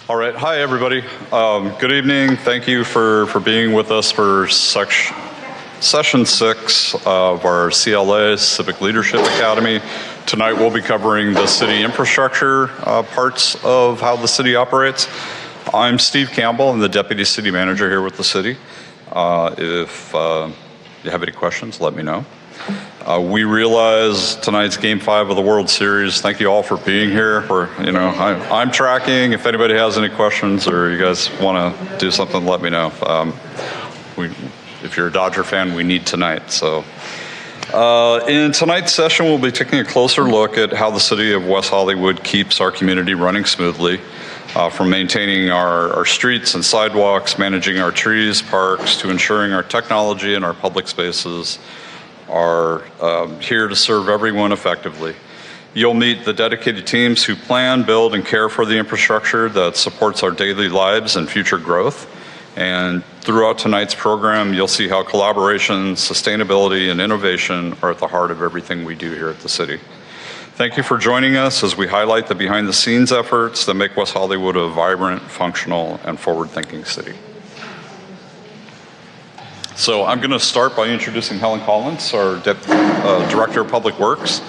All right. Hi, everybody. Good evening. Thank you for being with us for Session 6 of our CLA, Civic Leadership Academy. Tonight we'll be covering the city infrastructure parts of how the city operates. I'm Steve Campbell. I'm the Deputy City Manager here with the city. If you have any questions, let me know. We realize tonight's Game 5 of the World Series. Thank you all for being here. I'm tracking. If anybody has any questions or you guys want to do something, let me know. If you're a Dodger fan, we need tonight. So, in tonight's session, we'll be taking a closer look at how the city of West Hollywood keeps our community running smoothly, from maintaining our streets and sidewalks, managing our trees, parks, to ensuring our technology and our public spaces are here to serve everyone effectively. You'll meet the dedicated teams who plan, build, and care for the infrastructure that supports our daily lives and future growth. And throughout tonight's program, you'll see how collaboration, sustainability, and innovation are at the heart of everything we do here at the city. Thank you for joining us as we highlight the behind-the-scenes efforts that make West Hollywood a vibrant, functional, and forward-thinking city. So I'm going to start by introducing Helen Collins, our Director of Public Works,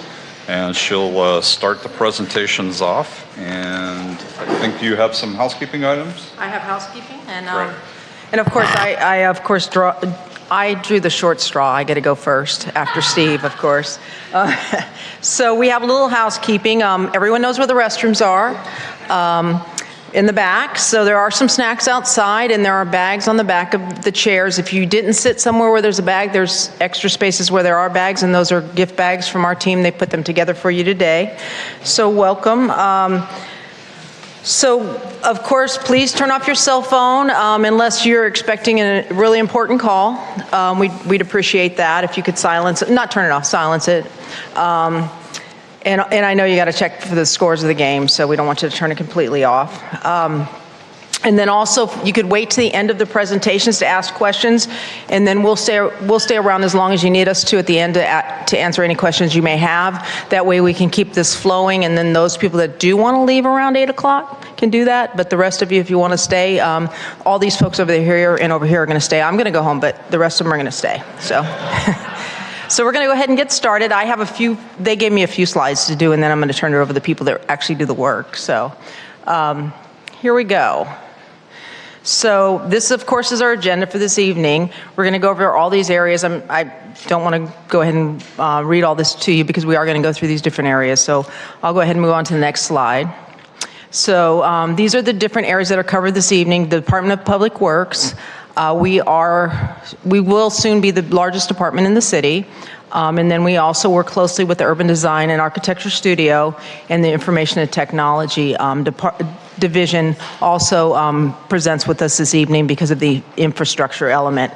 and she'll start the presentations off. And I think you have some housekeeping items? I have housekeeping, and of course, I drew the short straw. I get to go first after Steve, of course. So we have a little housekeeping. Everyone knows where the restrooms are. In the back. So there are some snacks outside and there are bags on the back of the chairs. If you didn't sit somewhere where there's a bag, there's extra spaces where there are bags, and those are gift bags from our team. They put them together for you today. So welcome. So of course, please turn off your cell phone unless you're expecting a really important call. We'd appreciate that if you could silence it, not turn it off, silence it. And I know you got to check for the scores of the game, so we don't want you to turn it completely off. And then also, you could wait to the end of the presentations to ask questions, and then we'll stay around as long as you need us to at the end to answer any questions you may have. That way we can keep this flowing, and then those people that do want to leave around 8 o'clock can do that. But the rest of you, if you want to stay, all these folks over here and over here are going to stay. I'm going to go home, but the rest of them are going to stay. So. So we're going to go ahead and get started. I have they gave me a few slides to do, and then I'm going to turn it over to the people that actually do the work. So here we go. So this, of course, is our agenda for this evening. We're going to go over all these areas. I don't want to go ahead and read all this to you because we are going to go through these different areas. So I'll go ahead and move on to the next slide. So these are the different areas that are covered this evening. The Department of Public Works. We will soon be the largest department in the city. And then we also work closely with the Urban Design and Architecture Studio, and the Information and Technology Division also presents with us this evening because of the infrastructure element.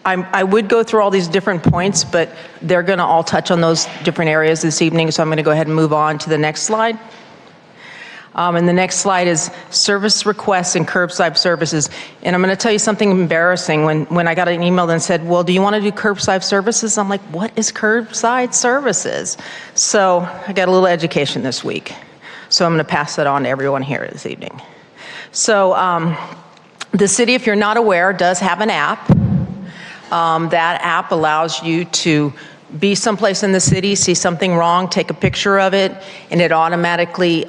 I would go through all these different points, but they're going to all touch on those different areas this evening, so I'm going to go ahead and move on to the next slide. And the next slide is service requests and curbside services. And I'm going to tell you something embarrassing. When I got an email that said, well, do you want to do curbside services? I'm like, what is curbside services? So I got a little education this week. So I'm going to pass that on to everyone here this evening. So the city, if you're not aware, does have an app. That app allows you to be someplace in the city, see something wrong, take a picture of it, and it automatically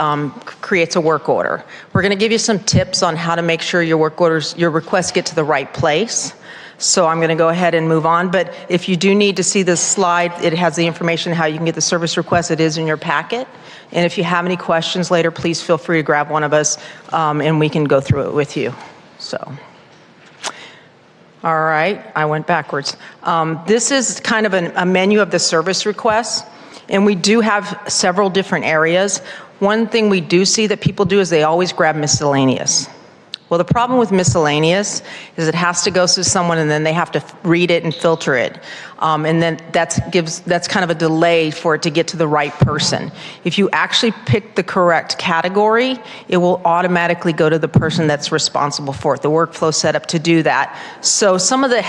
creates a work order. We're going to give you some tips on how to make sure your requests get to the right place. So I'm going to go ahead and move on. But if you do need to see this slide, it has the information how you can get the service request. It is in your packet. And if you have any questions later, please feel free to grab one of us, and we can go through it with you. So. All right, I went backwards. This is kind of a menu of the service requests, and we do have several different areas. One thing we do see that people do is they always grab miscellaneous. Well, the problem with miscellaneous is it has to go through someone and then they have to read it and filter it. And then that's kind of a delay for it to get to the right person. If you actually pick the correct category, it will automatically go to the person that's responsible for it, the workflow set up to do that. So some of the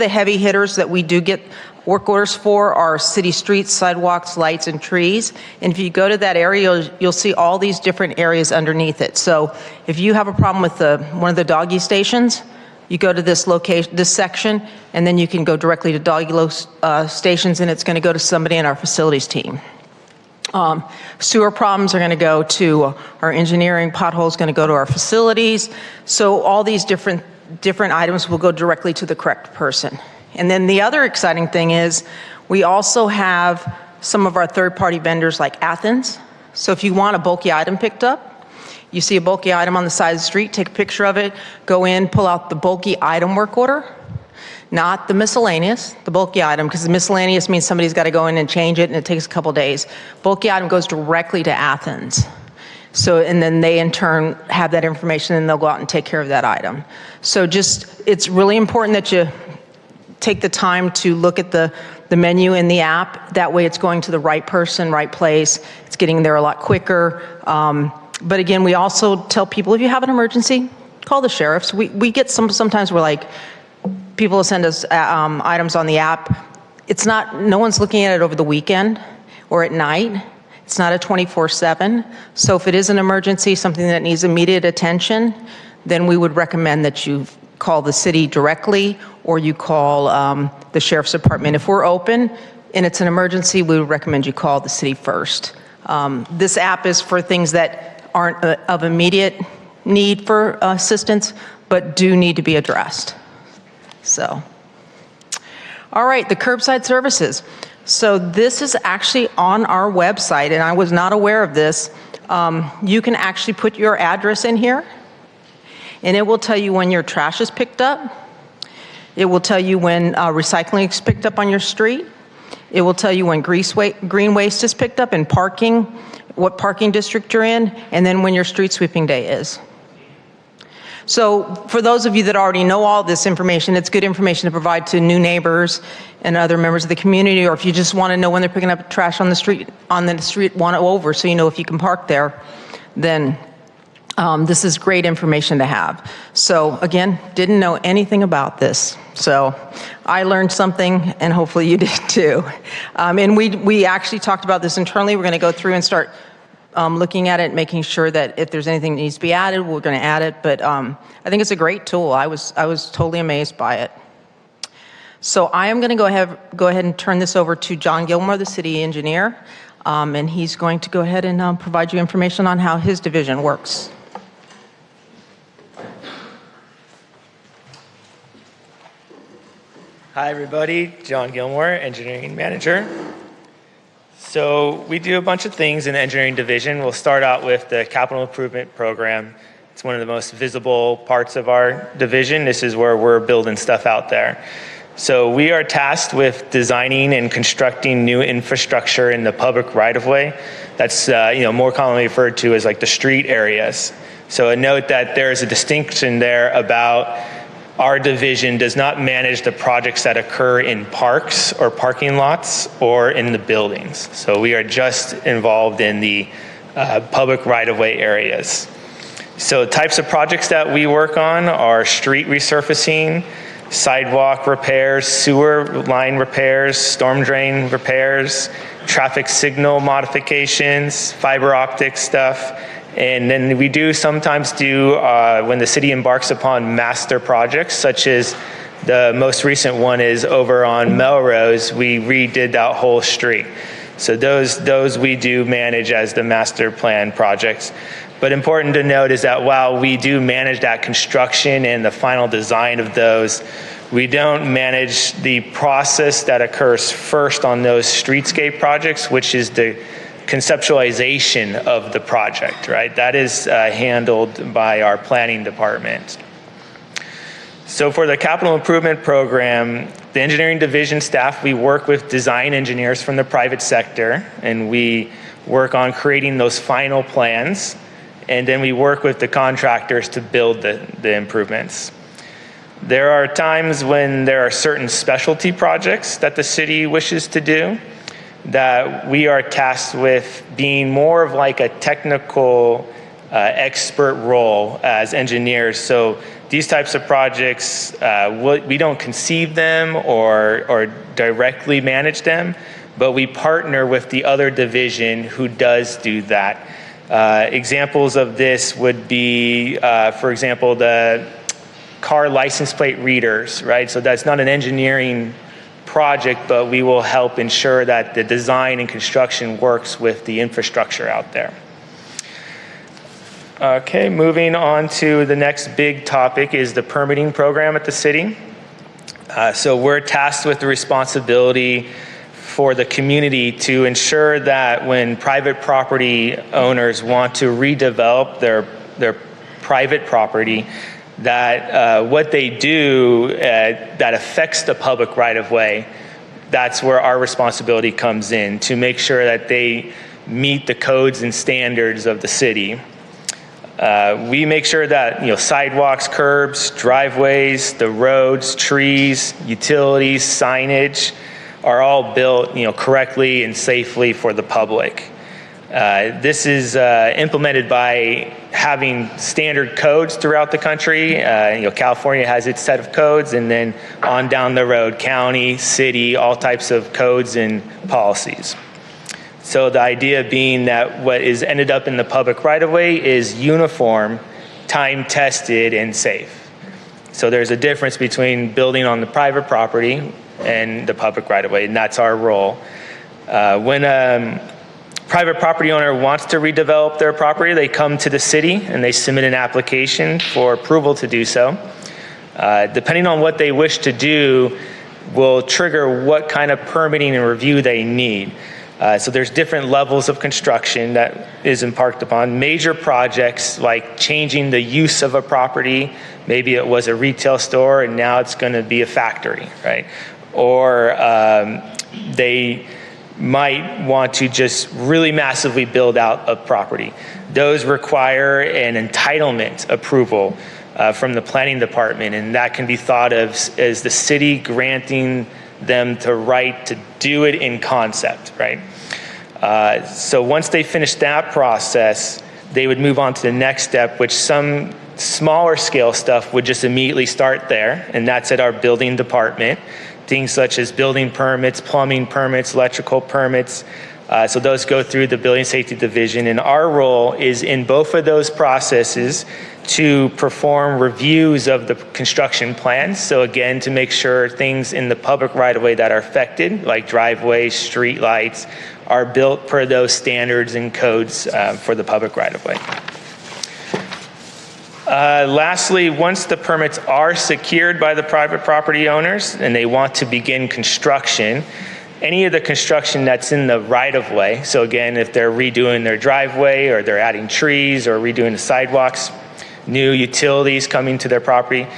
heavy hitters that we do get Work orders for are city streets, sidewalks, lights, and trees. And if you go to that area, you'll see all these different areas underneath it. So if you have a problem with one of the doggy stations, you go to this location, this section, and then you can go directly to doggy stations, and it's going to go to somebody in our facilities team. Sewer problems are going to go to our engineering, potholes going to go to our facilities. So all these different items will go directly to the correct person. And then the other exciting thing is we also have some of our third-party vendors like Athens. So if you want a bulky item picked up, you see a bulky item on the side of the street, take a picture of it, go in, pull out the bulky item work order, not the miscellaneous, the bulky item, because the miscellaneous means somebody's got to go in and change it, and it takes a couple days. Bulky item goes directly to Athens. So, and then they in turn have that information, and they'll go out and take care of that item. So it's really important that you take the time to look at the menu in the app. That way it's going to the right person, right place. It's getting there a lot quicker. But again, we also tell people, if you have an emergency, call the sheriffs. We get sometimes we're like, people will send us items on the app. It's not, no one's looking at it over the weekend or at night. It's not a 24/7. So if it is an emergency, something that needs immediate attention, then we would recommend that you call the city directly, or you call the sheriff's department. If we're open and it's an emergency, we would recommend you call the city first. This app is for things that aren't of immediate need for assistance, but do need to be addressed. So, all right, the curbside services. So this is actually on our website, and I was not aware of this. You can actually put your address in here, and it will tell you when your trash is picked up. It will tell you when recycling is picked up on your street. It will tell you when green waste is picked up, and parking, what parking district you're in, and then when your street sweeping day is. So for those of you that already know all this information, it's good information to provide to new neighbors and other members of the community, or if you just want to know when they're picking up trash on the street one over, so you know if you can park there, then this is great information to have. So again, didn't know anything about this. So I learned something, and hopefully you did too. And we actually talked about this internally. We're going to go through and start looking at it, making sure that if there's anything that needs to be added, we're going to add it. But I think it's a great tool. I was totally amazed by it. So I am going to go ahead and turn this over to John Gilmore, the city engineer, and he's going to go ahead and provide you information on how his division works. Hi everybody, John Gilmore, engineering manager. So we do a bunch of things in the engineering division. We'll start out with the capital improvement program. It's one of the most visible parts of our division. This is where we're building stuff out there. So we are tasked with designing and constructing new infrastructure in the public right-of-way. That's more commonly referred to as like the street areas. So a note that there is a distinction there about our division does not manage the projects that occur in parks or parking lots or in the buildings. So we are just involved in the public right-of-way areas. So types of projects that we work on are street resurfacing, sidewalk repairs, sewer line repairs, storm drain repairs, traffic signal modifications, fiber optic stuff. And then we do sometimes do, when the city embarks upon master projects, such as the most recent one is over on Melrose, we redid that whole street. So those we do manage as the master plan projects. But important to note is that while we do manage that construction and the final design of those, we don't manage the process that occurs first on those streetscape projects, which is the conceptualization of the project, right? That is handled by our planning department. So for the capital improvement program, the engineering division staff, we work with design engineers from the private sector, and we work on creating those final plans, and then we work with the contractors to build the improvements. There are times when there are certain specialty projects that the city wishes to do, that we are tasked with being more of like a technical expert role as engineers. So these types of projects, we don't conceive them or directly manage them, but we partner with the other division who does do that. Examples of this would be, for example, the car license plate readers, right? So that's not an engineering project, but we will help ensure that the design and construction works with the infrastructure out there. Okay, moving on to the next big topic is the permitting program at the city. So we're tasked with the responsibility for the community to ensure that when private property owners want to redevelop their private property, that what they do that affects the public right-of-way, that's where our responsibility comes in, to make sure that they meet the codes and standards of the city. We make sure that sidewalks, curbs, driveways, the roads, trees, utilities, signage are all built correctly and safely for the public. This is implemented by having standard codes throughout the country. California has its set of codes, and then on down the road, county, city, all types of codes and policies. So the idea being that what is ended up in the public right-of-way is uniform, time-tested, and safe. So there's a difference between building on the private property and the public right-of-way, and that's our role. When a private property owner wants to redevelop their property, they come to the city and they submit an application for approval to do so. Depending on what they wish to do will trigger what kind of permitting and review they need. So there's different levels of construction that is embarked upon. Major projects like changing the use of a property, maybe it was a retail store and now it's going to be a factory, right? Or they might want to just really massively build out a property. Those require an entitlement approval from the planning department, and that can be thought of as the city granting them the right to do it in concept, right? So once they finish that process, they would move on to the next step, which some smaller scale stuff would just immediately start there, and that's at our building department. Things such as building permits, plumbing permits, electrical permits. So those go through the building safety division, and our role is in both of those processes to perform reviews of the construction plans. So again, to make sure things in the public right-of-way that are affected, like driveways, street lights, are built per those standards and codes for the public right-of-way. Lastly, once the permits are secured by the private property owners and they want to begin construction, any of the construction that's in the right-of-way, so again, if they're redoing their driveway or they're adding trees or redoing the sidewalks, new utilities coming to their property,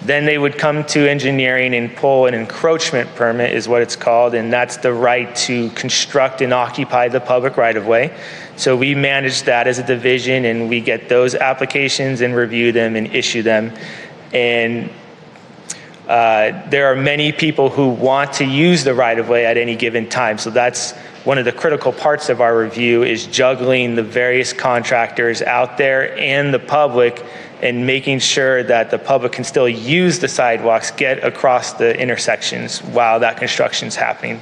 then they would come to engineering and pull an encroachment permit is what it's called, and that's the right to construct and occupy the public right-of-way. So we manage that as a division, and we get those applications and review them and issue them. And there are many people who want to use the right-of-way at any given time. So that's one of the critical parts of our review, is juggling the various contractors out there and the public, and making sure that the public can still use the sidewalks, get across the intersections while that construction's happening.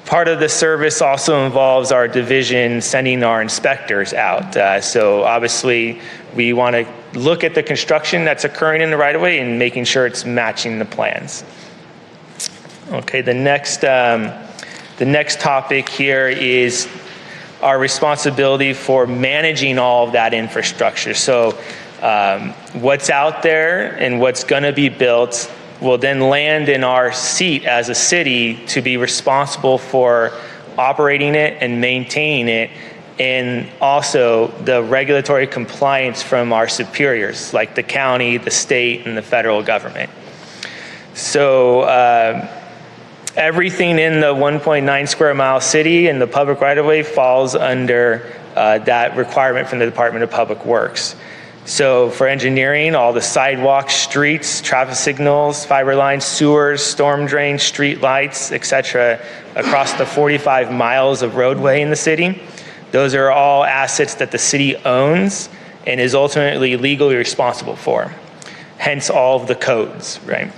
Part of the service also involves our division sending our inspectors out. So obviously we want to look at the construction that's occurring in the right-of-way and making sure it's matching the plans. Okay, the next topic here is our responsibility for managing all of that infrastructure. So what's out there and what's going to be built will then land in our seat as a city to be responsible for operating it and maintaining it, and also the regulatory compliance from our superiors, like the county, the state, and the federal government. So everything in the 1.9 square mile city and the public right-of-way falls under that requirement from the Department of Public Works. So for engineering, all the sidewalks, streets, traffic signals, fiber lines, sewers, storm drains, street lights, etc., across the 45 miles of roadway in the city, Those are all assets that the city owns and is ultimately legally responsible for, hence all of the codes, right?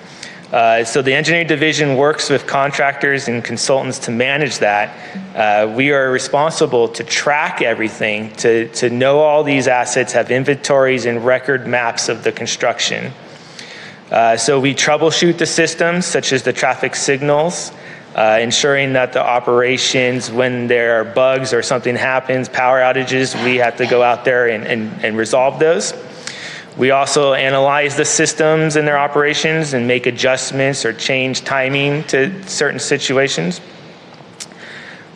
So the engineering division works with contractors and consultants to manage that. We are responsible to track everything, to know all these assets, have inventories and record maps of the construction. So we troubleshoot the systems, such as the traffic signals, ensuring that the operations, when there are bugs or something happens, power outages, we have to go out there and resolve those. We also analyze the systems and their operations and make adjustments or change timing to certain situations.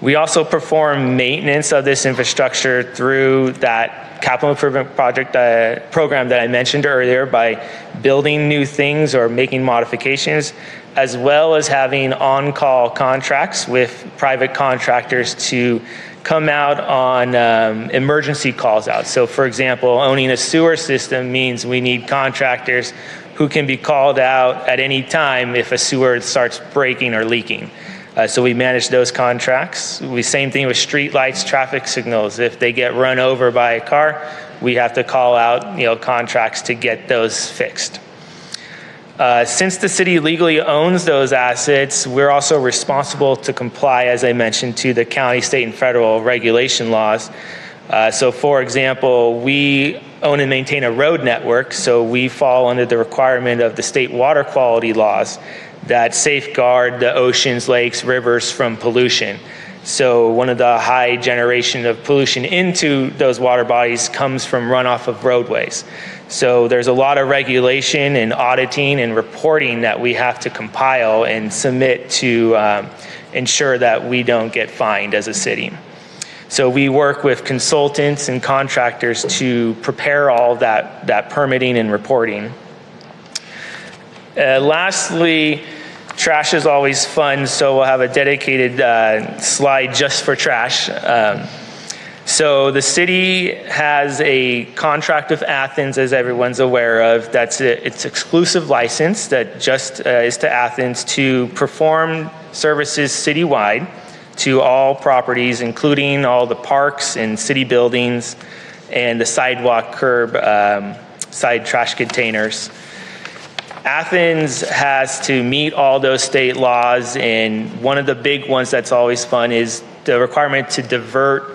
We also perform maintenance of this infrastructure through that capital improvement program that I mentioned earlier by building new things or making modifications, as well as having on-call contracts with private contractors to come out on emergency calls out. So for example, owning a sewer system means we need contractors who can be called out at any time if a sewer starts breaking or leaking. So we manage those contracts. Same thing with street lights, traffic signals. If they get run over by a car, we have to call out contracts to get those fixed. Since the city legally owns those assets, we're also responsible to comply, as I mentioned, to the county, state, and federal regulation laws. So for example, we own and maintain a road network, so we fall under the requirement of the state water quality laws that safeguard the oceans, lakes, rivers from pollution. So one of the high generation of pollution into those water bodies comes from runoff of roadways. So there's a lot of regulation and auditing and reporting that we have to compile and submit to ensure that we don't get fined as a city. So we work with consultants and contractors to prepare all that permitting and reporting. Lastly, trash is always fun, so we'll have a dedicated slide just for trash. So the city has a contract with Athens, as everyone's aware of. That's its exclusive license that just is to Athens to perform services citywide to all properties, including all the parks and city buildings and the sidewalk curb side trash containers. Athens has to meet all those state laws, and one of the big ones that's always fun is the requirement to divert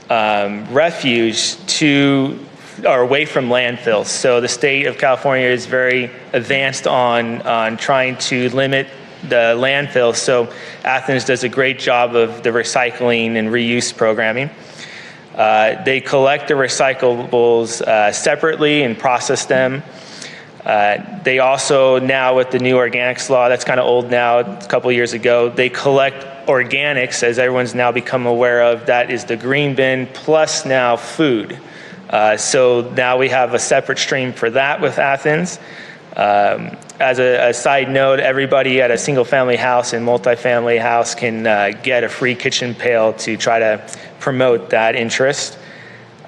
refuge to or away from landfills. So the state of California is very advanced on trying to limit the landfills. So Athens does a great job of the recycling and reuse programming. They collect the recyclables separately and process them. They also, now with the new organics law, that's kind of old now, a couple years ago, they collect organics, as everyone's now become aware of. That is the green bin plus now food. So now we have a separate stream for that with Athens. As a side note, everybody at a single family house and multifamily house can get a free kitchen pail to try to promote that interest.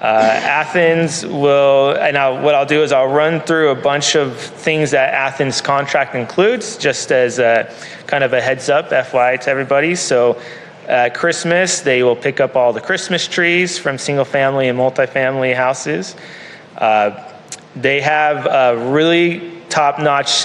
Athens will, and what I'll do is I'll run through a bunch of things that Athens contract includes, just as a kind of a heads up, FYI to everybody. So Christmas, they will pick up all the Christmas trees from single family and multifamily houses. They have really top-notch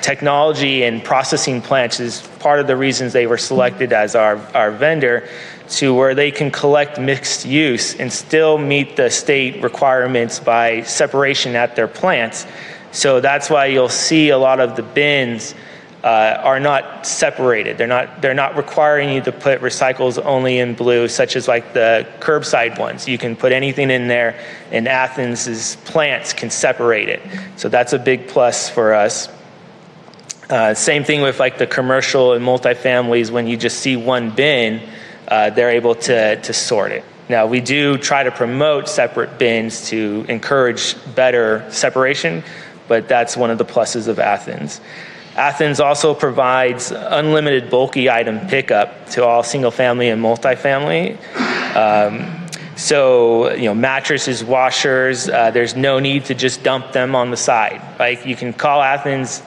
technology and processing plants is part of the reasons they were selected as our vendor, to where they can collect mixed use and still meet the state requirements by separation at their plants. So that's why you'll see a lot of the bins are not separated. They're not requiring you to put recycles only in blue, such as like the curbside ones. You can put anything in there, and Athens's plants can separate it. So that's a big plus for us. Same thing with like the commercial and multifamilies. When you just see one bin, they're able to sort it. Now, we do try to promote separate bins to encourage better separation, but that's one of the pluses of Athens. Athens also provides unlimited bulky item pickup to all single family and multifamily. So, mattresses, washers, there's no need to just dump them on the side. Like, you can call Athens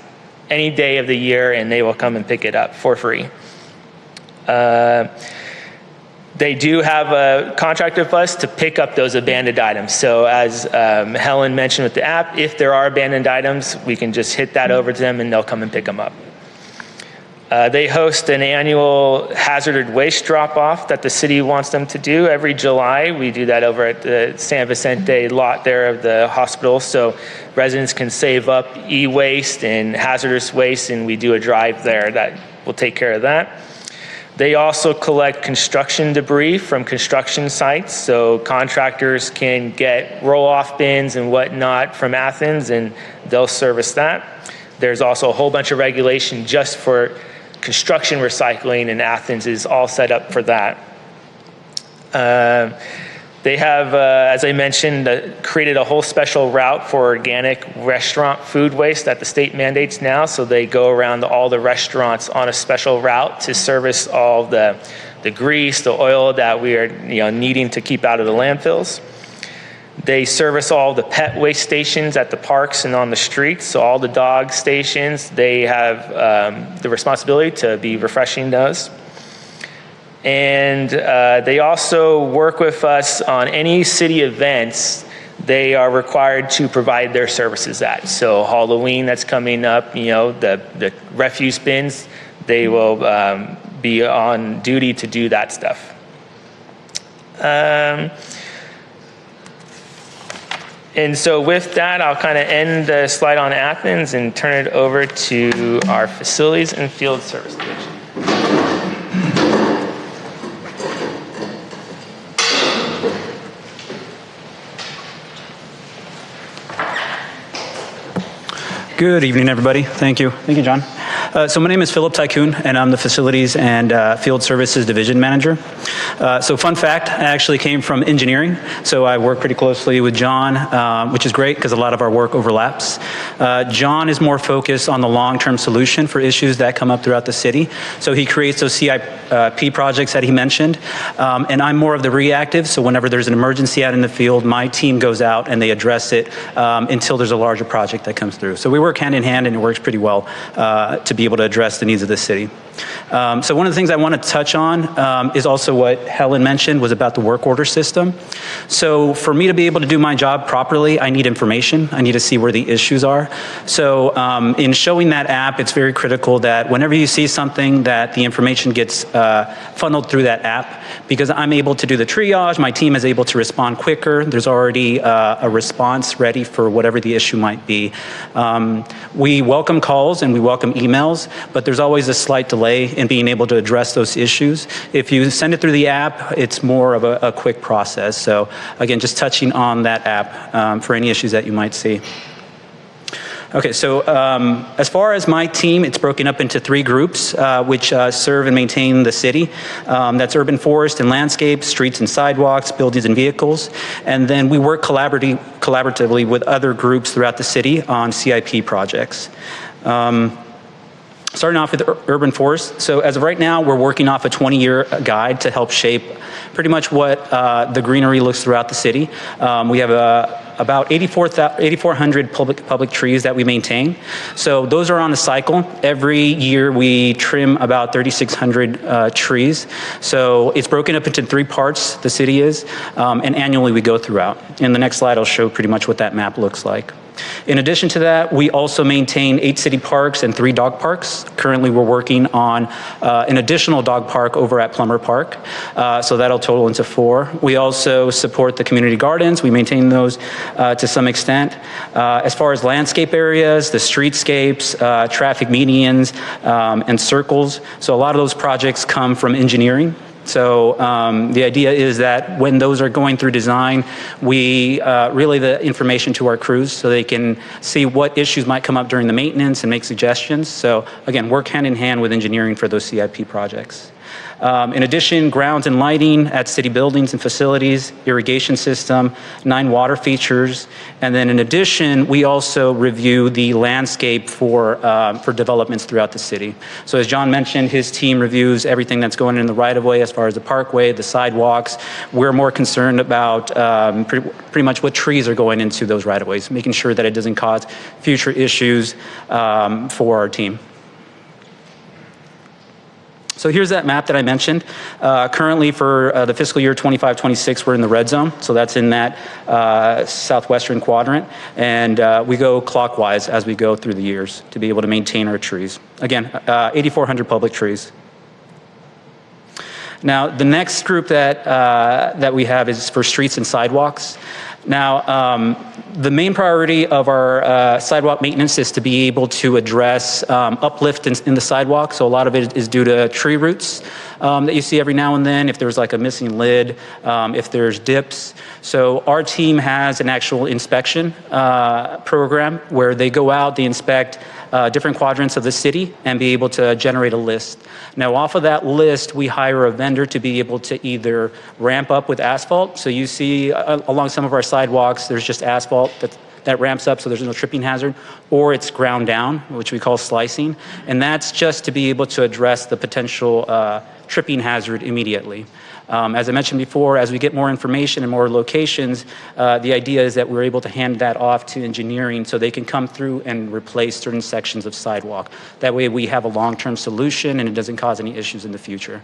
any day of the year and they will come and pick it up for free. They do have a contract with us to pick up those abandoned items. So as Helen mentioned with the app, if there are abandoned items, we can just hit that over to them and they'll come and pick them up. They host an annual hazardous waste drop-off that the city wants them to do every July. We do that over at the San Vicente lot there of the hospital, so residents can save up e-waste and hazardous waste, and we do a drive there that will take care of that. They also collect construction debris from construction sites, so contractors can get roll-off bins and whatnot from Athens, and they'll service that. There's also a whole bunch of regulation just for construction recycling, and Athens is all set up for that. They have, as I mentioned, created a whole special route for organic restaurant food waste that the state mandates now. So they go around all the restaurants on a special route to service all the grease, the oil that we are needing to keep out of the landfills. They service all the pet waste stations at the parks and on the streets. So all the dog stations, they have the responsibility to be refreshing those. And they also work with us on any city events they are required to provide their services at. So Halloween that's coming up, the refuse bins, they will be on duty to do that stuff. And so with that, I'll kind of end the slide on Athens and turn it over to our Facilities and Field Service Division. Good evening, everybody. Thank you. Thank you, John. So my name is Philip Tycoon, and I'm the Facilities and Field Services Division Manager. So fun fact, I actually came from engineering, so I work pretty closely with John, which is great because a lot of our work overlaps. John is more focused on the long-term solution for issues that come up throughout the city. So he creates those CIP projects that he mentioned, and I'm more of the reactive, so whenever there's an emergency out in the field, my team goes out and they address it until there's a larger project that comes through. So we work hand in hand, and it works pretty well to be able to address the needs of the city. So one of the things I want to touch on is also what Helen mentioned was about the work order system. So for me to be able to do my job properly, I need information. I need to see where the issues are. So in showing that app, it's very critical that whenever you see something that the information gets funneled through that app, because I'm able to do the triage, my team is able to respond quicker. There's already a response ready for whatever the issue might be. We welcome calls and we welcome emails, but there's always a slight delay in being able to address those issues. If you send it through the app, it's more of a quick process. So again, just touching on that app for any issues that you might see. Okay, so as far as my team, it's broken up into 3 groups, which serve and maintain the city. That's urban forest and landscape, streets and sidewalks, buildings and vehicles. And then we work collaboratively with other groups throughout the city on CIP projects. Starting off with urban forest. So as of right now, we're working off a 20-year guide to help shape pretty much what the greenery looks throughout the city. We have about 8,400 public trees that we maintain. So those are on a cycle. Every year we trim about 3,600 trees. So it's broken up into 3 parts, the city is, and annually we go throughout. In the next slide, I'll show pretty much what that map looks like. In addition to that, we also maintain 8 city parks and 3 dog parks. Currently, we're working on an additional dog park over at Plummer Park, so that'll total into 4. We also support the community gardens. We maintain those to some extent. As far as landscape areas, the streetscapes, traffic medians, and circles. So a lot of those projects come from engineering. So the idea is that when those are going through design, we relay the information to our crews so they can see what issues might come up during the maintenance and make suggestions. So again, work hand in hand with engineering for those CIP projects. In addition, grounds and lighting at city buildings and facilities, irrigation system, 9 water features, and then in addition, we also review the landscape for developments throughout the city. So as John mentioned, his team reviews everything that's going in the right-of-way as far as the parkway, the sidewalks. We're more concerned about pretty much what trees are going into those right-of-ways, making sure that it doesn't cause future issues for our team. So here's that map that I mentioned. Currently for the fiscal year 25-26, we're in the red zone. So that's in that southwestern quadrant. And we go clockwise as we go through the years to be able to maintain our trees. Again, 8,400 public trees. Now, the next group that we have is for streets and sidewalks. Now, the main priority of our sidewalk maintenance is to be able to address uplift in the sidewalk. So a lot of it is due to tree roots that you see every now and then, if there's like a missing lid, if there's dips. So our team has an actual inspection program where they go out, they inspect different quadrants of the city and be able to generate a list. Now, off of that list, we hire a vendor to be able to either ramp up with asphalt. So you see along some of our sidewalks, there's just asphalt that ramps up so there's no tripping hazard, or it's ground down, which we call slicing. And that's just to be able to address the potential tripping hazard immediately. As I mentioned before, as we get more information and more locations, the idea is that we're able to hand that off to engineering so they can come through and replace certain sections of sidewalk. That way we have a long-term solution and it doesn't cause any issues in the future.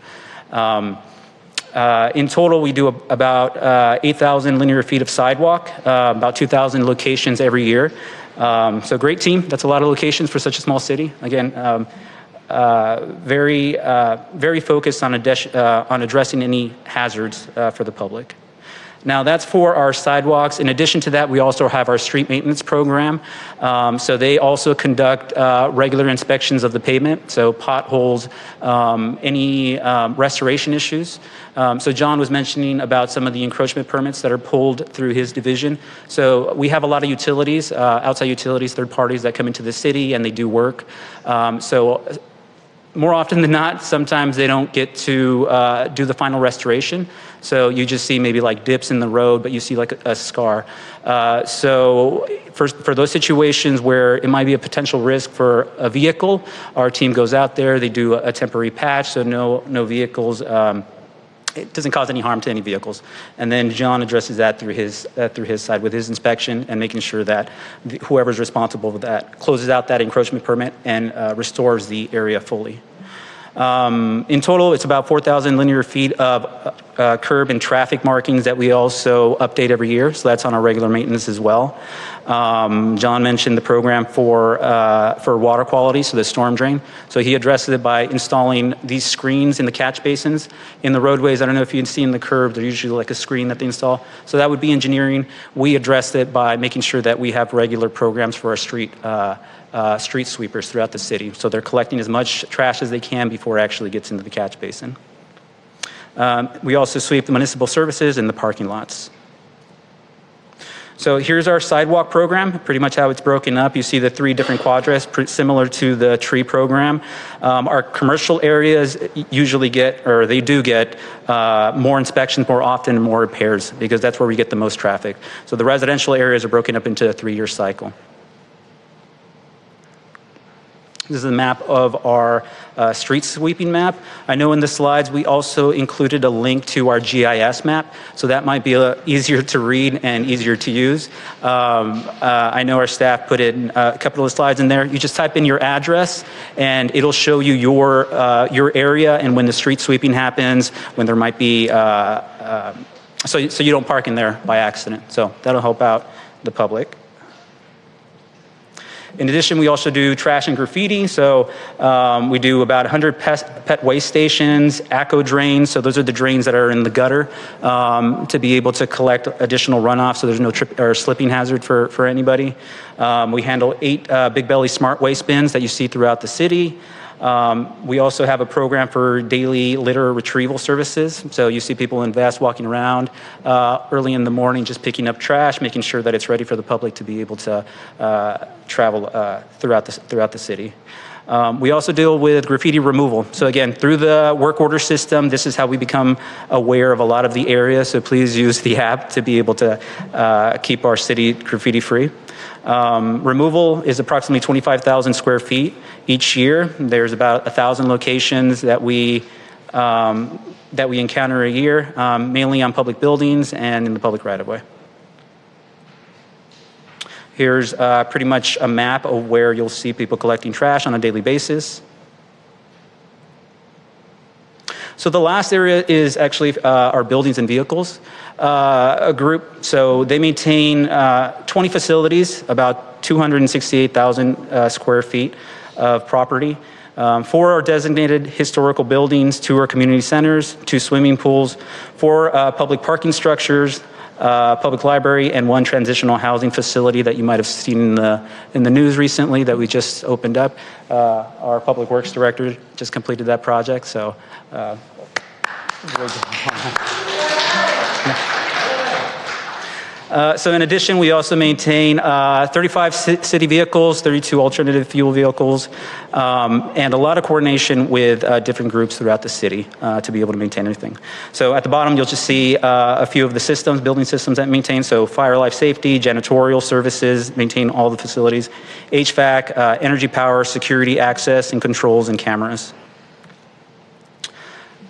In total, we do about 8,000 linear feet of sidewalk, about 2,000 locations every year. So great team. That's a lot of locations for such a small city. Again, very focused on addressing any hazards for the public. Now that's for our sidewalks. In addition to that, we also have our street maintenance program. So they also conduct regular inspections of the pavement, so potholes, any restoration issues. So John was mentioning about some of the encroachment permits that are pulled through his division. So we have a lot of utilities, outside utilities, third parties that come into the city and they do work. So more often than not, sometimes they don't get to do the final restoration. So you just see maybe like dips in the road, but you see like a scar. So for those situations where it might be a potential risk for a vehicle, our team goes out there, they do a temporary patch, so no vehicles, it doesn't cause any harm to any vehicles. And then John addresses that through his side with his inspection and making sure that whoever's responsible for that closes out that encroachment permit and restores the area fully. In total, it's about 4,000 linear feet of curb and traffic markings that we also update every year. So that's on our regular maintenance as well. John mentioned the program for water quality, so the storm drain. So he addressed it by installing these screens in the catch basins in the roadways. I don't know if you can see in the curb, they're usually like a screen that they install. So that would be engineering. We addressed it by making sure that we have regular programs for our street sweepers throughout the city. So they're collecting as much trash as they can before it actually gets into the catch basin. We also sweep the municipal services and the parking lots. So here's our sidewalk program, pretty much how it's broken up. You see the 3 different quadrants, similar to the tree program. Our commercial areas usually get more inspections more often and more repairs because that's where we get the most traffic. So the residential areas are broken up into a 3-year cycle. This is a map of our street sweeping map. I know in the slides we also included a link to our GIS map, so that might be easier to read and easier to use. I know our staff put in a couple of slides in there. You just type in your address and it'll show you your area and when the street sweeping happens, when there might be, so you don't park in there by accident. So that'll help out the public. In addition, we also do trash and graffiti. So we do about 100 pet waste stations, ACO drains. So those are the drains that are in the gutter to be able to collect additional runoff so there's no trip or slipping hazard for anybody. We handle 8 Big Belly smart waste bins that you see throughout the city. We also have a program for daily litter retrieval services. So you see people in vests walking around early in the morning just picking up trash, making sure that it's ready for the public to be able to travel throughout the city. We also deal with graffiti removal. So again, through the work order system, this is how we become aware of a lot of the area. So please use the app to be able to keep our city graffiti free. Removal is approximately 25,000 square feet each year. There's about 1,000 locations that we encounter a year, mainly on public buildings and in the public right-of-way. Here's pretty much a map of where you'll see people collecting trash on a daily basis. So the last area is actually our buildings and vehicles group. So they maintain 20 facilities, about 268,000 square feet of property. 4 are designated historical buildings, 2 are community centers, 2 swimming pools, 4 public parking structures, public library, and 1 transitional housing facility that you might have seen in the news recently that we just opened up. Our public works director just completed that project, so. So in addition, we also maintain 35 city vehicles, 32 alternative fuel vehicles, and a lot of coordination with different groups throughout the city to be able to maintain everything. So at the bottom, you'll just see a few of the systems, building systems that maintain. So fire, life safety, janitorial services, maintain all the facilities, HVAC, energy power, security, access, and controls, and cameras.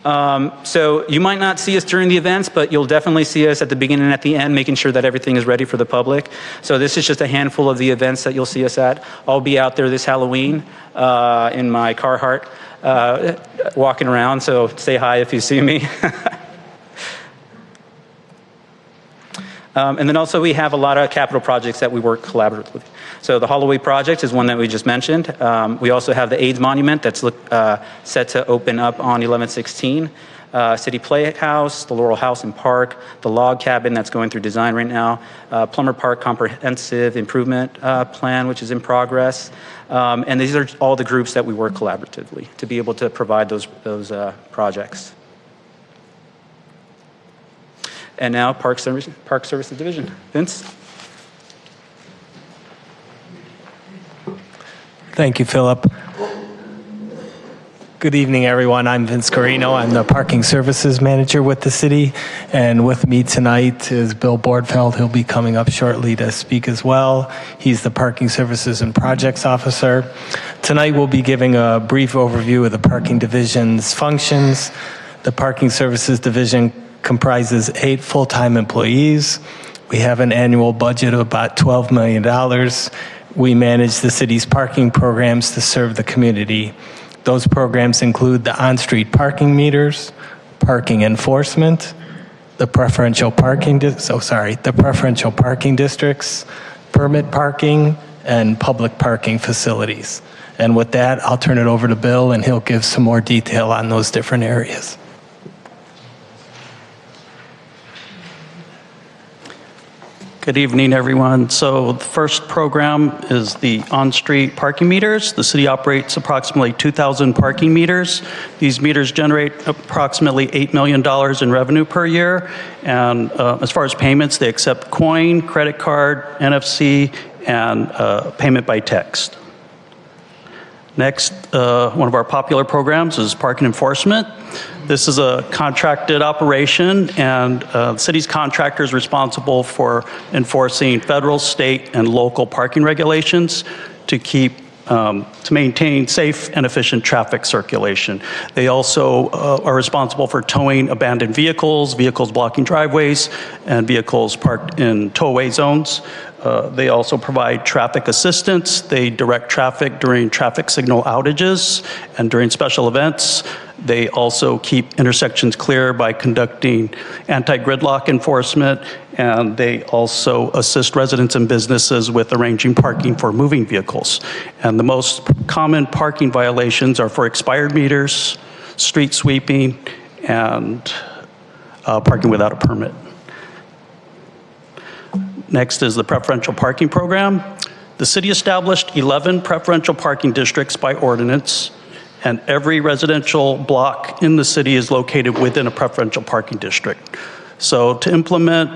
So you might not see us during the events, but you'll definitely see us at the beginning and at the end, making sure that everything is ready for the public. So this is just a handful of the events that you'll see us at. I'll be out there this Halloween in my Carhartt walking around, so say hi if you see me. And then also we have a lot of capital projects that we work collaboratively. So the Holloway project is one that we just mentioned. We also have the AIDS Monument that's set to open up on 11/16. City Playhouse, the Laurel House and Park, the log cabin that's going through design right now, Plummer Park Comprehensive Improvement Plan, which is in progress. And these are all the groups that we work collaboratively to be able to provide those projects. And now Park Services Division. Vince? Thank you, Philip. Good evening, everyone. I'm Vince Carino. I'm the Parking Services Manager with the city. And with me tonight is Bill Bordfeld. He'll be coming up shortly to speak as well. He's the Parking Services and Projects Officer. Tonight we'll be giving a brief overview of the Parking Division's functions. The Parking Services Division comprises 8 full-time employees. We have an annual budget of about $12 million. We manage the city's parking programs to serve the community. Those programs include the on-street parking meters, parking enforcement, the preferential parking districts, permit parking, and public parking facilities. And with that, I'll turn it over to Bill, and he'll give some more detail on those different areas. Good evening, everyone. So the first program is the on-street parking meters. The city operates approximately 2,000 parking meters. These meters generate approximately $8 million in revenue per year. And as far as payments, they accept coin, credit card, NFC, and payment by text. Next, one of our popular programs is parking enforcement. This is a contracted operation, and the city's contractor is responsible for enforcing federal, state, and local parking regulations to maintain safe and efficient traffic circulation. They also are responsible for towing abandoned vehicles, vehicles blocking driveways, and vehicles parked in towaway zones. They also provide traffic assistance. They direct traffic during traffic signal outages and during special events. They also keep intersections clear by conducting anti-gridlock enforcement, and they also assist residents and businesses with arranging parking for moving vehicles. And the most common parking violations are for expired meters, street sweeping, and parking without a permit. Next is the preferential parking program. The city established 11 preferential parking districts by ordinance, and every residential block in the city is located within a preferential parking district. So to implement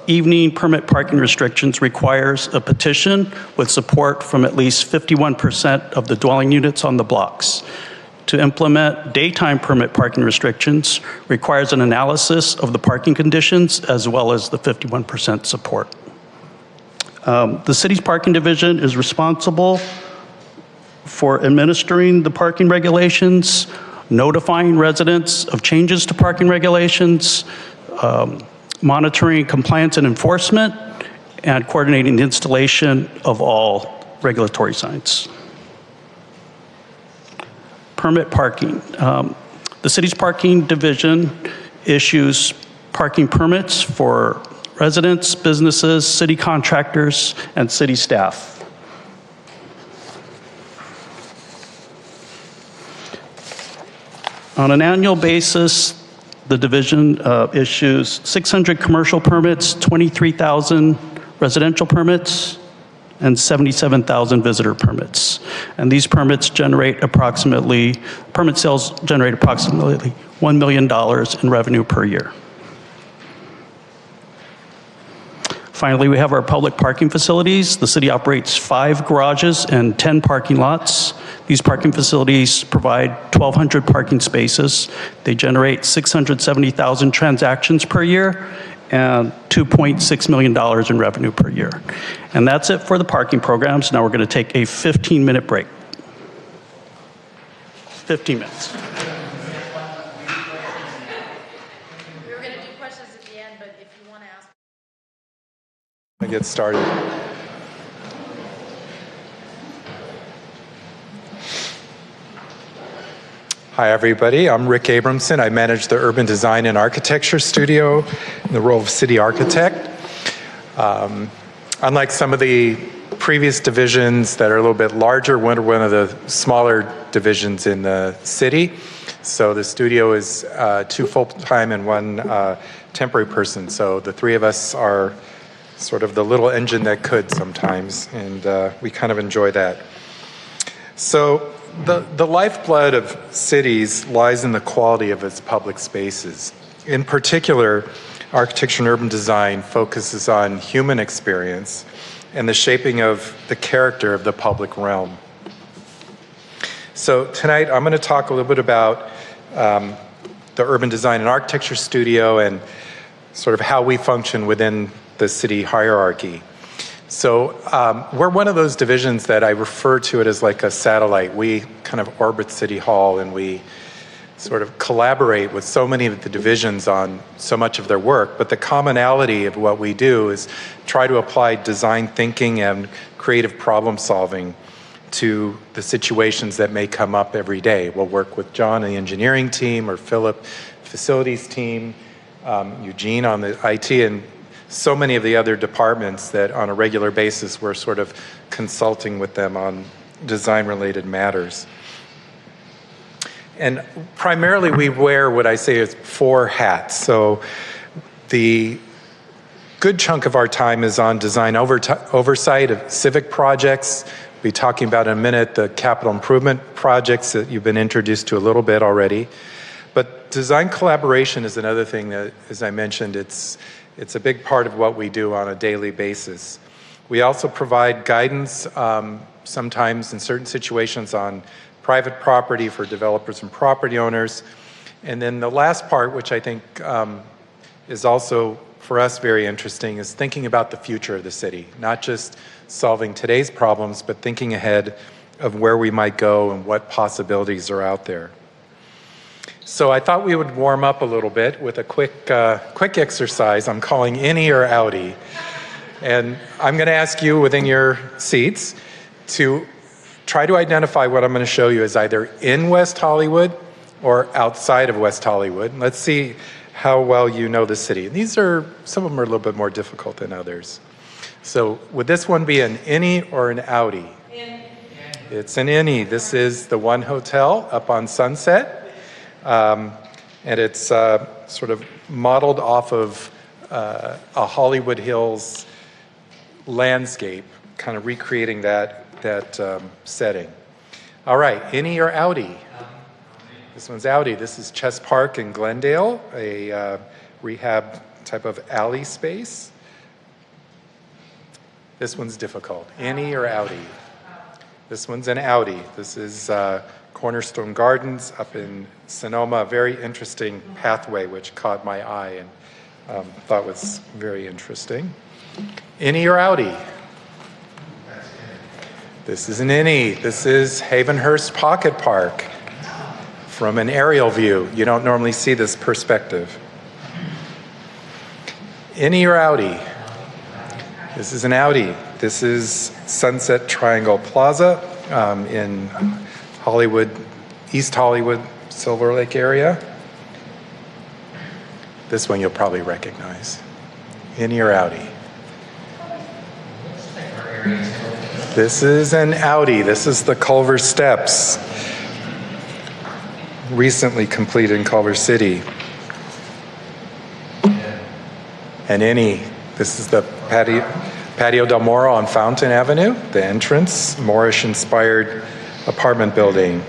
evening permit parking restrictions requires a petition with support from at least 51% of the dwelling units on the blocks. To implement daytime permit parking restrictions requires an analysis of the parking conditions as well as the 51% support. The city's parking division is responsible for administering the parking regulations, notifying residents of changes to parking regulations, monitoring compliance and enforcement, and coordinating the installation of all regulatory signs. Permit parking. The The city's parking division issues parking permits for residents, businesses, city contractors, and city staff. On an annual basis, the division issues 600 commercial permits, 23,000 residential permits, and 77,000 visitor permits. And these permits generate approximately, permit sales generate approximately $1 million in revenue per year. Finally, we have our public parking facilities. The city operates 5 garages and 10 parking lots. These parking facilities provide 1,200 parking spaces. They generate 670,000 transactions per year and $2.6 million in revenue per year. And that's it for the parking programs. Now we're going to take a 15-minute break. 15 minutes. We were going to do questions at the end, but if you want to ask. I get started. Hi, everybody. I'm Rick Abramson. I manage the Urban Design and Architecture Studio in the role of city architect. Unlike some of the previous divisions that are a little bit larger, we're one of the smaller divisions in the city. So the studio is 2 full-time and 1 temporary person. So the 3 of us are sort of the little engine that could sometimes, and we kind of enjoy that. So the lifeblood of cities lies in the quality of its public spaces. In particular, architecture and urban design focuses on human experience and the shaping of the character of the public realm. So tonight I'm going to talk a little bit about the Urban Design and Architecture Studio and sort of how we function within the city hierarchy. So we're one of those divisions that I refer to it as like a satellite. We kind of orbit City Hall, and we sort of collaborate with so many of the divisions on so much of their work. But the commonality of what we do is try to apply design thinking and creative problem solving to the situations that may come up every day. We'll work with John and the engineering team, or Philip, facilities team, Eugene on the IT, and so many of the other departments that on a regular basis we're sort of consulting with them on design-related matters. And primarily we wear what I say is 4 hats. So the good chunk of our time is on design oversight of civic projects. We'll be talking about in a minute the capital improvement projects that you've been introduced to a little bit already. But design collaboration is another thing that, as I mentioned, it's a big part of what we do on a daily basis. We also provide guidance sometimes in certain situations on private property for developers and property owners. And then the last part, which I think is also for us very interesting, is thinking about the future of the city, not just solving today's problems, but thinking ahead of where we might go and what possibilities are out there. So I thought we would warm up a little bit with a quick exercise I'm calling Innie or Outie. And I'm going to ask you within your seats to try to identify what I'm going to show you as either in West Hollywood or outside of West Hollywood. And let's see how well you know the city. And these are, some of them are a little bit more difficult than others. So would this one be an Innie or an Outie? In. It's an Innie. This is the One Hotel up on Sunset. And it's sort of modeled off of a Hollywood Hills landscape, kind of recreating that setting. All right, Innie or Outie? This one's Outie. This is Chess Park in Glendale, a rehab type of alley space. This one's difficult. Innie or Outie? This one's an Outie. This is Cornerstone Gardens up in Sonoma, a very interesting pathway which caught my eye and thought was very interesting. Innie or Outie? This is an Innie. This is Havenhurst Pocket Park from an aerial view. You don't normally see this perspective. Innie or Outie? This is an Outie. This is Sunset Triangle Plaza in Hollywood, East Hollywood, Silver Lake area. This one you'll probably recognize. Innie or outie? This is an outie. This is the Culver Steps, recently completed in Culver City. And Innie, this is the Patio Del Moro on Fountain Avenue, the entrance, Moorish-inspired apartment building.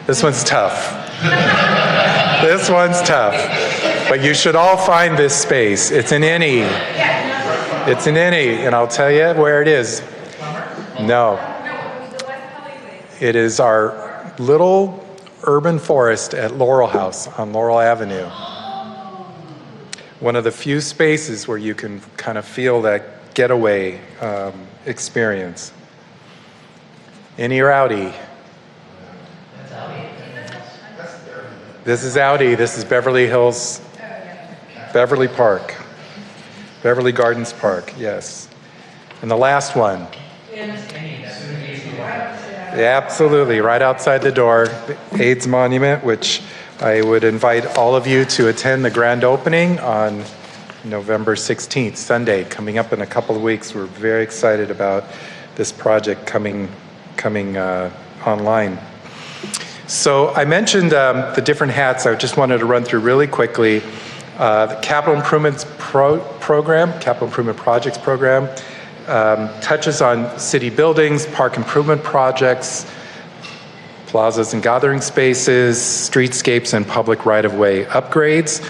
This one's tough. This one's tough. But you should all find this space. It's an Innie. It's an Innie, and I'll tell you where it is. No. It is our little urban forest at Laurel House on Laurel Avenue. One of the few spaces where you can kind of feel that getaway experience. Innie or outie? This is outie. This is Beverly Hills, Beverly Park. Beverly Gardens Park, yes. And the last one. Yeah, absolutely, right outside the door, the AIDS Monument, which I would invite all of you to attend the grand opening on November 16th, Sunday, coming up in a couple of weeks. We're very excited about this project coming online. So I mentioned the different hats. I just wanted to run through really quickly. The Capital Improvements Program, Capital Improvement Projects Program, touches on city buildings, park improvement projects, plazas and gathering spaces, streetscapes, and public right-of-way upgrades.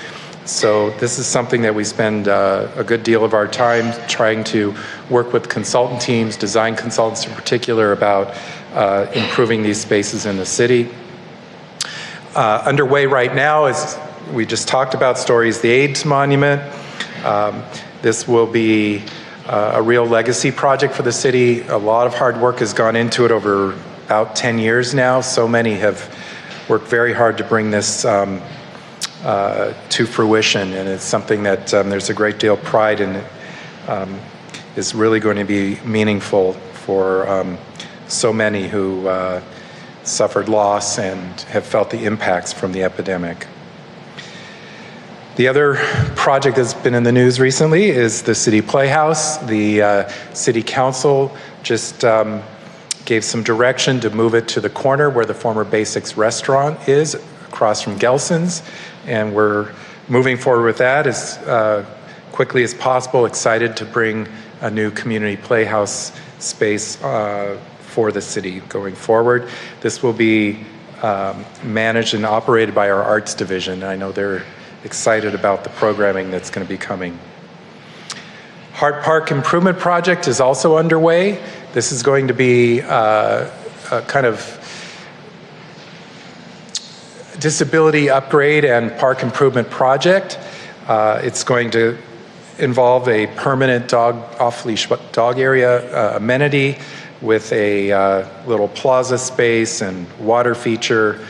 So this is something that we spend a good deal of our time trying to work with consultant teams, design consultants in particular, about improving these spaces in the city. Underway right now, as we just talked about, Stories the AIDS Monument. This will be a real legacy project for the city. A lot of hard work has gone into it over about 10 years now. So many have worked very hard to bring this to fruition, and it's something that there's a great deal of pride in. It is really going to be meaningful for so many who suffered loss and have felt the impacts from the epidemic. The other project that's been in the news recently is the City Playhouse. The City Council just gave some direction to move it to the corner where the former Basics restaurant is, across from Gelson's, and we're moving forward with that as quickly as possible. Excited to bring a new community playhouse space for the city going forward. This will be managed and operated by our arts division. I know they're excited about the programming that's going to be coming. Hart Park Improvement Project is also underway. This is going to be a kind of disability upgrade and park improvement project. It's going to involve a permanent off-leash dog area amenity with a little plaza space and water feature.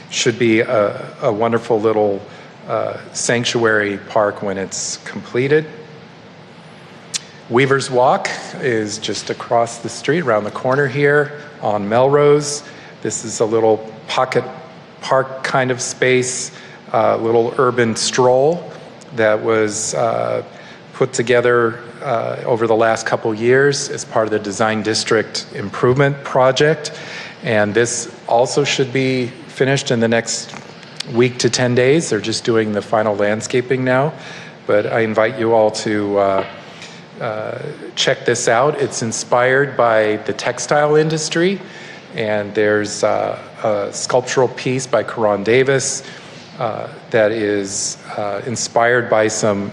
Should be a wonderful little sanctuary park when it's completed. Weaver's Walk is just across the street, around the corner here on Melrose. This is a little pocket park kind of space, little urban stroll that was put together over the last couple years as part of the Design District Improvement Project. And this also should be finished in the next week to 10 days. They're just doing the final landscaping now. But I invite you all to check this out. It's inspired by the textile industry. And there's a sculptural piece by Karan Davis that is inspired by some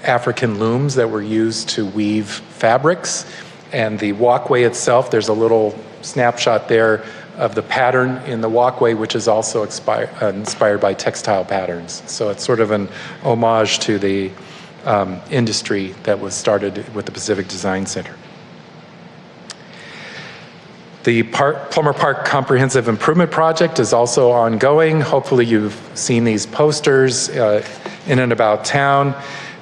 African looms that were used to weave fabrics. And the walkway itself, there's a little snapshot there of the pattern in the walkway, which is also inspired by textile patterns. So it's sort of an homage to the industry that was started with the Pacific Design Center. The Plummer Park Comprehensive Improvement Project is also ongoing. Hopefully you've seen these posters in and about town.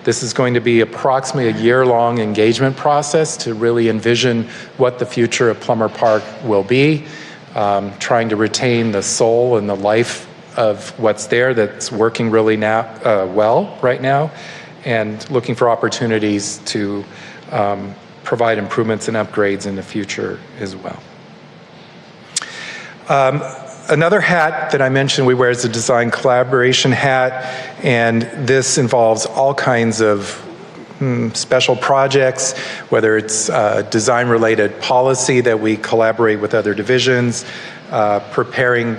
This is going to be approximately a year-long engagement process to really envision what the future of Plummer Park will be. trying to retain the soul and the life of what's there that's working really well right now, and looking for opportunities to provide improvements and upgrades in the future as well. Another hat that I mentioned we wear is the design collaboration hat, and this involves all kinds of special projects, whether it's design-related policy that we collaborate with other divisions, preparing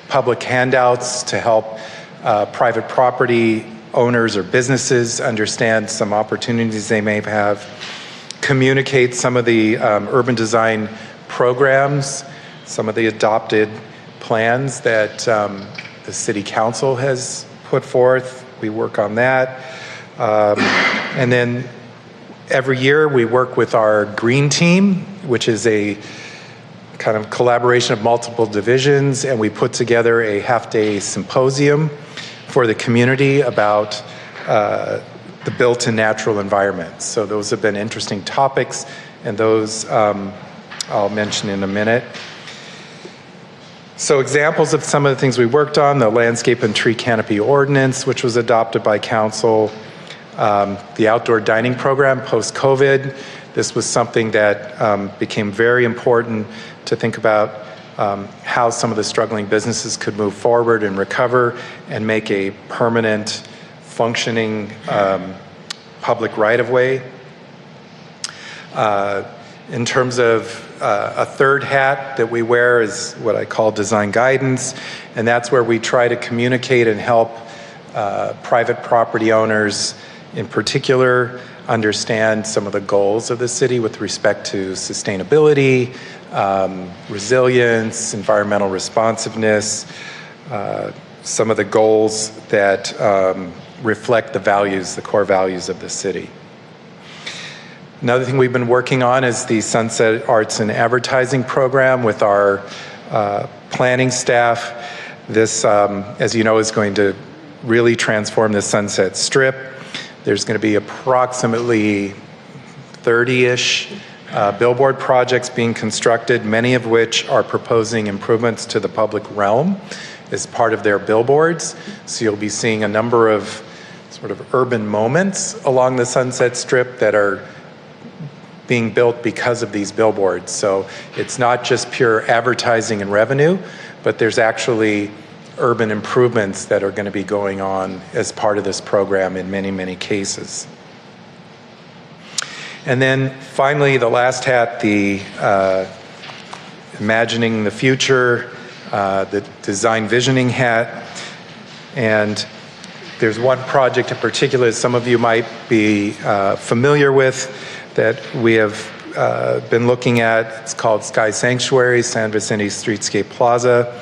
public handouts to help private property owners or businesses understand some opportunities they may have, communicate some of the urban design programs, some of the adopted plans that the City Council has put forth. We work on that. And then every year we work with our Green Team, which is a kind of collaboration of multiple divisions, and we put together a half-day symposium for the community about the built and natural environment. So those have been interesting topics, and those I'll mention in a minute. So examples of some of the things we worked on: the landscape and tree canopy ordinance, which was adopted by council, the outdoor dining program post-COVID. This was something that became very important to think about how some of the struggling businesses could move forward and recover and make a permanent, functioning public right-of-way. In terms of a third hat that we wear is what I call design guidance, and that's where we try to communicate and help private property owners in particular understand some of the goals of the city with respect to sustainability, resilience, environmental responsiveness, some of the goals that reflect the values, the core values of the city. Another thing we've been working on is the Sunset Arts and Advertising program with our planning staff. This, as you know, is going to really transform the Sunset Strip. There's going to be approximately 30-ish billboard projects being constructed, many of which are proposing improvements to the public realm as part of their billboards. So you'll be seeing a number of sort of urban moments along the Sunset Strip that are being built because of these billboards. So it's not just pure advertising and revenue, but there's actually urban improvements that are going to be going on as part of this program in many, many cases. And then finally, the last hat, the imagining the future, the design visioning hat. And there's one project in particular some of you might be familiar with that we have been looking at. It's called Sky Sanctuary, San Vicente Streetscape Plaza.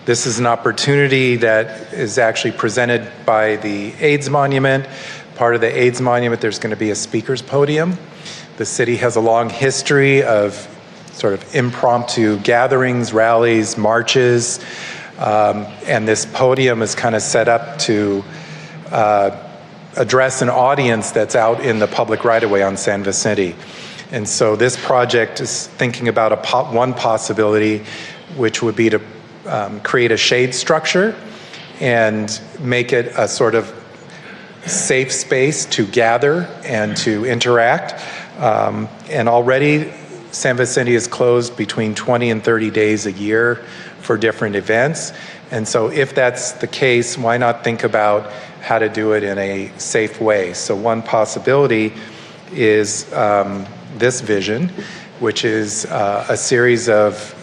This is an opportunity that is actually presented by the AIDS Monument. Part of the AIDS Monument, there's going to be a speaker's podium. The city has a long history of sort of impromptu gatherings, rallies, marches, and this podium is kind of set up to address an audience that's out in the public right-of-way on San Vicente. And so this project is thinking about one possibility, which would be to create a shade structure and make it a sort of safe space to gather and to interact. And already San Vicente is closed between 20 and 30 days a year for different events. And so if that's the case, why not think about how to do it in a safe way? So one possibility is this vision, which is a series of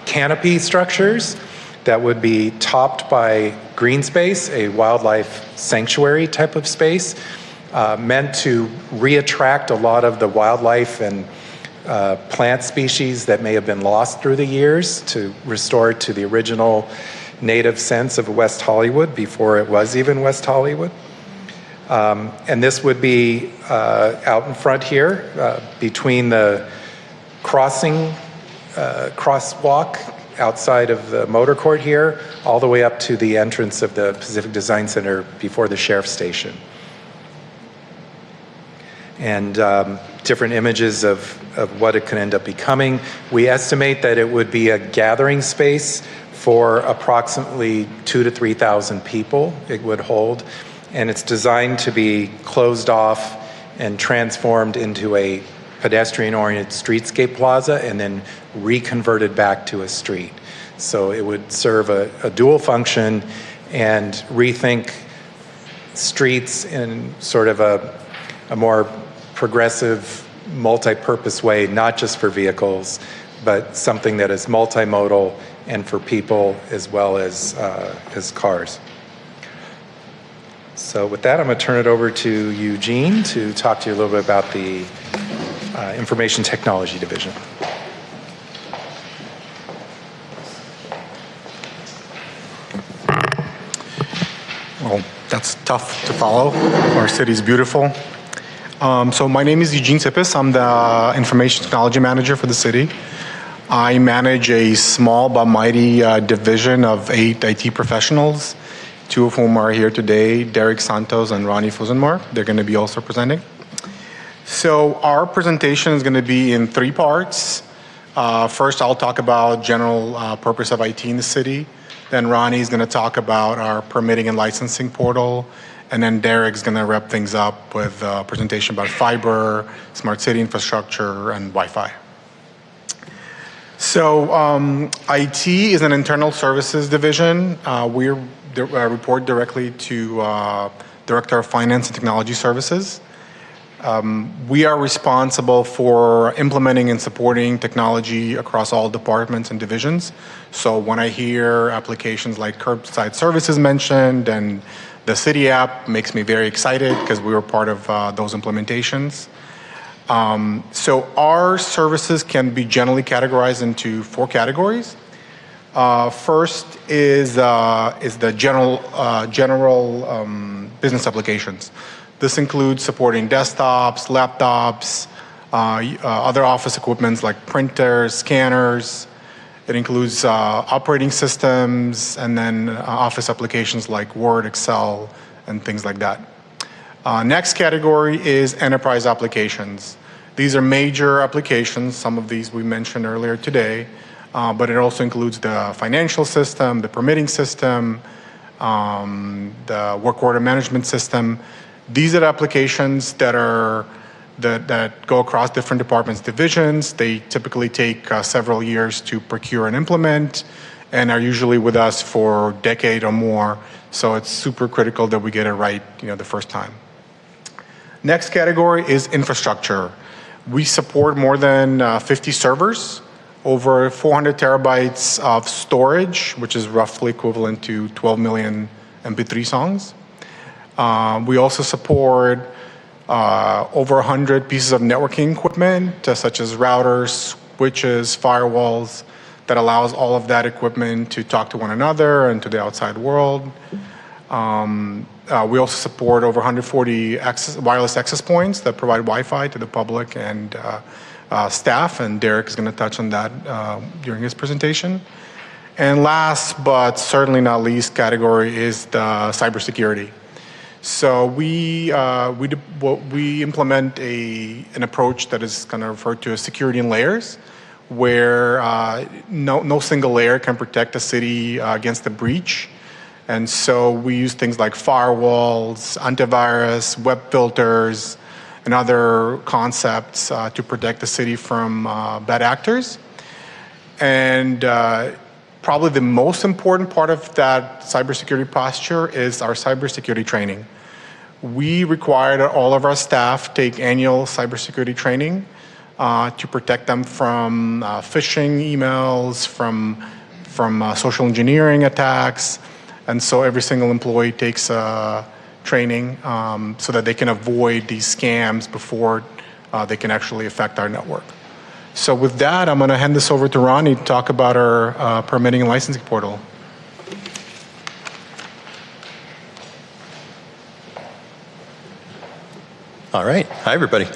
canopy structures that would be topped by green space, a wildlife sanctuary type of space, meant to reattract a lot of the wildlife and plant species that may have been lost through the years, to restore it to the original native sense of West Hollywood before it was even West Hollywood. And this would be out in front here between the crosswalk outside of the motor court here, all the way up to the entrance of the Pacific Design Center before the Sheriff's Station. And different images of what it could end up becoming. We estimate that it would be a gathering space for approximately 2,000 to 3,000 people it would hold. And it's designed to be closed off and transformed into a pedestrian-oriented streetscape plaza and then reconverted back to a street. So it would serve a dual function and rethink streets in sort of a more progressive, multi-purpose way, not just for vehicles, but something that is multimodal and for people as well as cars. So with that, I'm going to turn it over to Eugene to talk to you a little bit about the Information Technology Division. Well, that's tough to follow. Our city's beautiful. So my name is Eugene Tippis. I'm the Information Technology Manager for the city. I manage a small but mighty division of 8 IT professionals, 2 of whom are here today, Derek Santos and Ronnie Fusenmore. They're going to be also presenting. So our presentation is going to be in 3 parts. First, I'll talk about general purpose of IT in the city. Then Ronnie is going to talk about our permitting and licensing portal. And then Derek's going to wrap things up with a presentation about fiber, smart city infrastructure, and Wi-Fi. So IT is an internal services division. We report directly to Director of Finance and Technology Services. We are responsible for implementing and supporting technology across all departments and divisions. So when I hear applications like curbside services mentioned and the city app, makes me very excited because we were part of those implementations. So our services can be generally categorized into 4 categories. First is the general business applications. This includes supporting desktops, laptops, other office equipments like printers, scanners. It includes operating systems and then office applications like Word, Excel, and things like that. Next category is enterprise applications. These are major applications. Some of these we mentioned earlier today, but it also includes the financial system, the permitting system, the work order management system. These are the applications that go across different departments, divisions. They typically take several years to procure and implement and are usually with us for a decade or more. So it's super critical that we get it right, the first time. Next category is infrastructure. We support more than 50 servers, over 400 terabytes of storage, which is roughly equivalent to 12 million MP3 songs. We also support over 100 pieces of networking equipment, such as routers, switches, firewalls, that allows all of that equipment to talk to one another and to the outside world. We also support over 140 wireless access points that provide Wi-Fi to the public and staff, and Derek is going to touch on that during his presentation. And last, but certainly not least category is the cybersecurity. So we implement an approach that is kind of referred to as security in layers, where no single layer can protect a city against a breach. And so we use things like firewalls, antivirus, web filters, and other concepts to protect the city from bad actors. And probably the most important part of that cybersecurity posture is our cybersecurity training. We require that all of our staff take annual cybersecurity training to protect them from phishing emails, from social engineering attacks. And so every single employee takes training so that they can avoid these scams before they can actually affect our network. So with that, I'm going to hand this over to Ronnie to talk about our permitting and licensing portal. All right. Hi, everybody.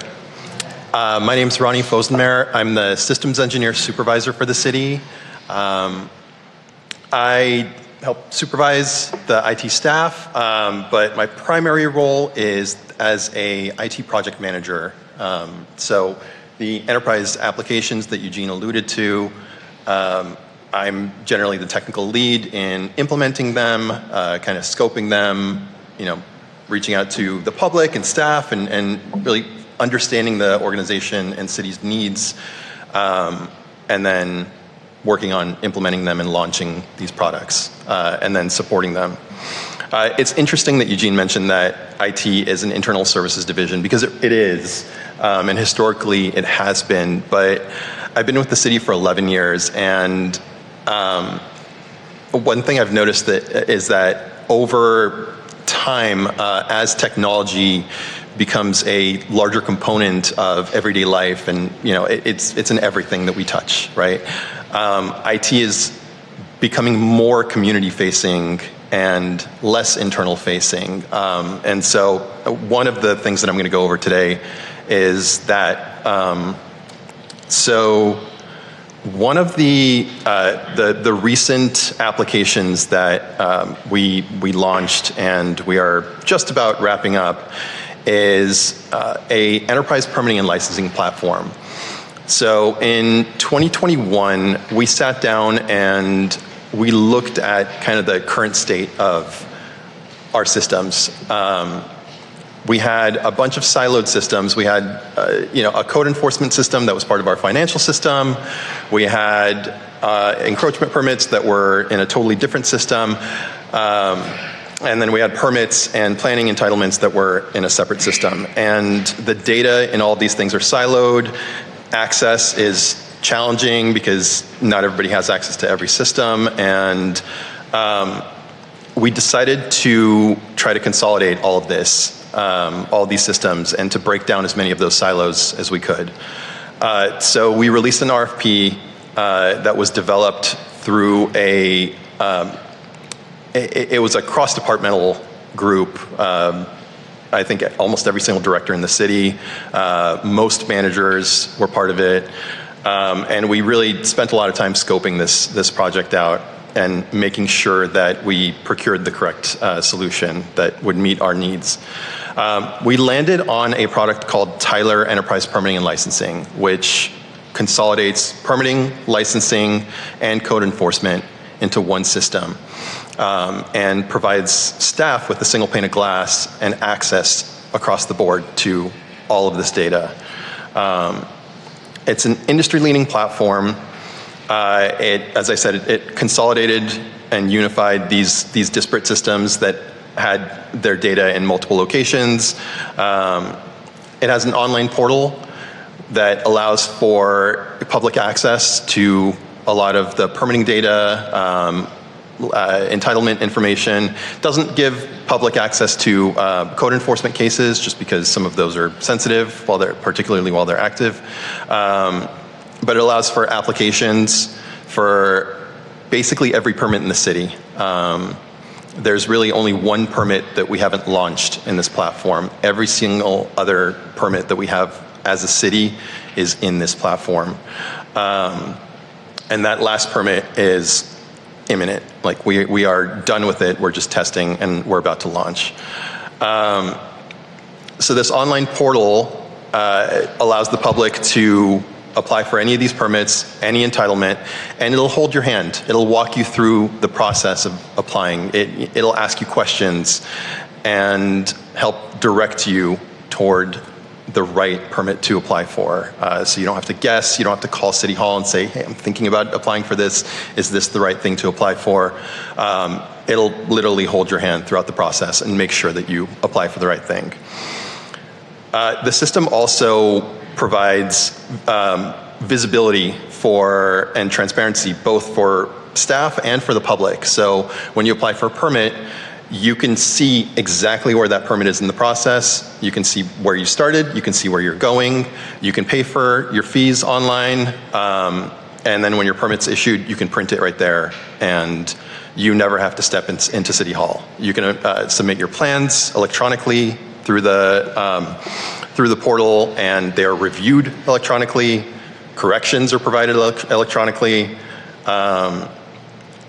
My name is Ronnie Fosenmare. I'm the Systems Engineer Supervisor for the city. I help supervise the IT staff, but my primary role is as a IT project manager. So the enterprise applications that Eugene alluded to, I'm generally the technical lead in implementing them, kind of scoping them, reaching out to the public and staff and really understanding the organization and city's needs, and then working on implementing them and launching these products, and then supporting them. It's interesting that Eugene mentioned that IT is an internal services division, because it is, and historically it has been, but I've been with the city for 11 years, and one thing I've noticed is that over time, as technology becomes a larger component of everyday life, and it's in everything that we touch, right? IT is becoming more community-facing and less internal-facing. And so one of the things that I'm going to go over today is that, so one of the recent applications that we launched and we are just about wrapping up is a enterprise permitting and licensing platform. So in 2021, we sat down and we looked at kind of the current state of our systems. We had a bunch of siloed systems. We had, a code enforcement system that was part of our financial system. We had encroachment permits that were in a totally different system. And then we had permits and planning entitlements that were in a separate system. And the data in all of these things are siloed. Access is challenging because not everybody has access to every system. And we decided to try to consolidate all of this, all of these systems, and to break down as many of those silos as we could. So we released an RFP that was developed through it was a cross-departmental group. I think almost every single director in the city, most managers were part of it. And we really spent a lot of time scoping this project out and making sure that we procured the correct solution that would meet our needs. We landed on a product called Tyler Enterprise Permitting and Licensing, which consolidates permitting, licensing, and code enforcement into one system, and provides staff with a single pane of glass and access across the board to all of this data. It's an industry-leading platform. As I said, it consolidated and unified these disparate systems that had their data in multiple locations. It has an online portal that allows for public access to a lot of the permitting data, entitlement information. Doesn't give public access to code enforcement cases, just because some of those are sensitive, particularly while they're active. But it allows for applications for basically every permit in the city. There's really only one permit that we haven't launched in this platform. Every single other permit that we have as a city is in this platform. And that last permit is imminent. Like we are done with it. We're just testing and we're about to launch. So this online portal allows the public to apply for any of these permits, any entitlement, and it'll hold your hand. It'll walk you through the process of applying. It'll ask you questions and help direct you toward the right permit to apply for. So you don't have to guess, you don't have to call City Hall and say, hey, I'm thinking about applying for this. Is this the right thing to apply for? It'll literally hold your hand throughout the process and make sure that you apply for the right thing. The system also provides visibility and transparency both for staff and for the public. So when you apply for a permit, you can see exactly where that permit is in the process. You can see where you started. You can see where you're going. You can pay for your fees online. And then when your permit's issued, you can print it right there. And you never have to step into City Hall. You can submit your plans electronically through the portal, and they're reviewed electronically. Corrections are provided electronically.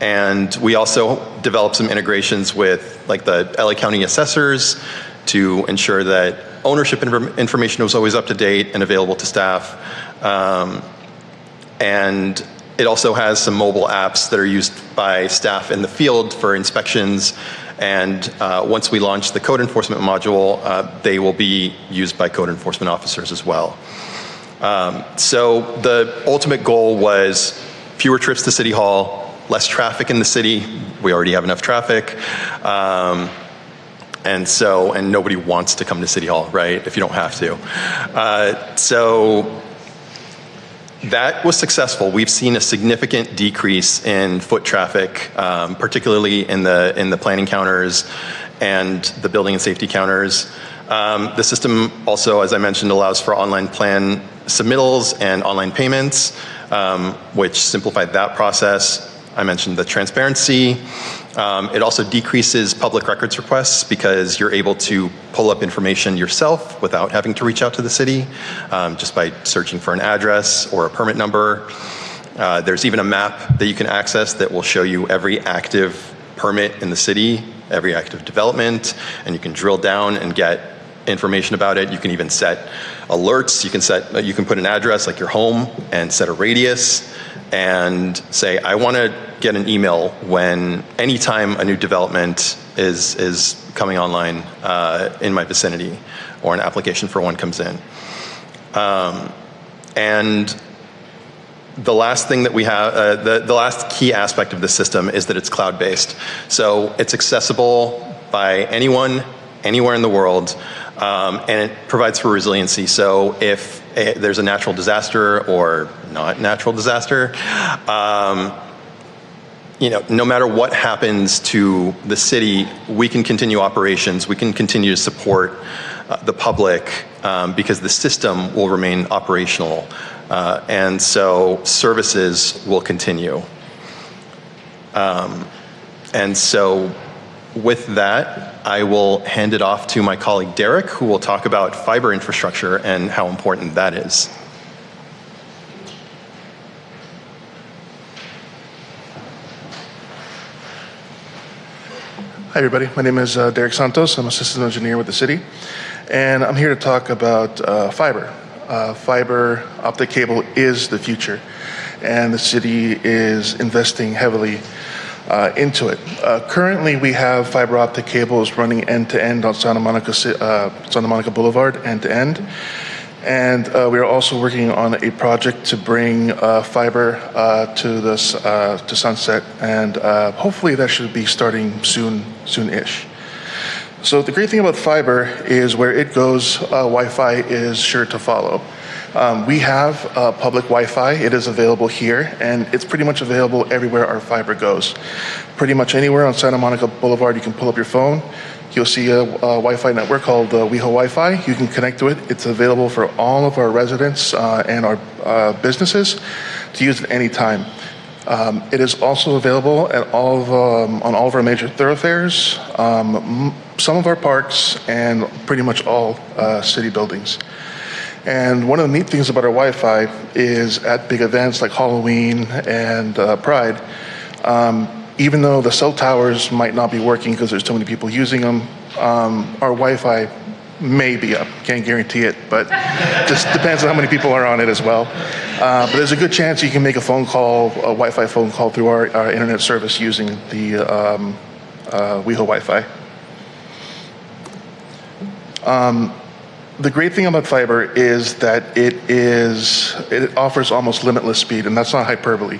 And we also developed some integrations with like the LA County assessors to ensure that ownership information was always up to date and available to staff. And it also has some mobile apps that are used by staff in the field for inspections. And once we launch the code enforcement module, they will be used by code enforcement officers as well. So the ultimate goal was fewer trips to City Hall, less traffic in the city. We already have enough traffic. And nobody wants to come to City Hall, right? If you don't have to. So that was successful. We've seen a significant decrease in foot traffic, particularly in the planning counters and the building and safety counters. The system also, as I mentioned, allows for online plan submittals and online payments, which simplified that process. I mentioned the transparency. It also decreases public records requests because you're able to pull up information yourself without having to reach out to the city, just by searching for an address or a permit number. There's even a map that you can access that will show you every active permit in the city, every active development, and you can drill down and get information about it. You can even set alerts. You can put an address like your home and set a radius and say, I want to get an email when anytime a new development is coming online in my vicinity or an application for one comes in. And the last thing that we have, the last key aspect of the system is that it's cloud-based. So it's accessible by anyone, anywhere in the world, and it provides for resiliency. So if there's a natural disaster or not natural disaster, no matter what happens to the city, we can continue operations, we can continue to support the public because the system will remain operational. And so services will continue. And so with that, I will hand it off to my colleague Derek, who will talk about fiber infrastructure and how important that is. Hi everybody, my name is Derek Santos. I'm assistant engineer with the city, and I'm here to talk about fiber. Fiber optic cable is the future, and the city is investing heavily into it. Currently, we have fiber optic cables running end-to-end on Santa Monica Boulevard, end-to-end. And we are also working on a project to bring fiber to Sunset, and hopefully that should be starting soon-ish. So the great thing about fiber is where it goes, Wi-Fi is sure to follow. We have public Wi-Fi. It is available here, and it's pretty much available everywhere our fiber goes. Pretty much anywhere on Santa Monica Boulevard, you can pull up your phone. You'll see a Wi-Fi network called WeHoTV. You can connect to it. It's available for all of our residents and our businesses to use at any time. It is also available at on all of our major thoroughfares, some of our parks, and pretty much all city buildings. And one of the neat things about our Wi-Fi is at big events like Halloween and Pride, even though the cell towers might not be working because there's too many people using them, our Wi-Fi may be up. Can't guarantee it, but just depends on how many people are on it as well. But there's a good chance you can make a phone call, a Wi-Fi phone call through our internet service using the WeHoTV. The great thing about fiber is that it offers almost limitless speed, and that's not hyperbole.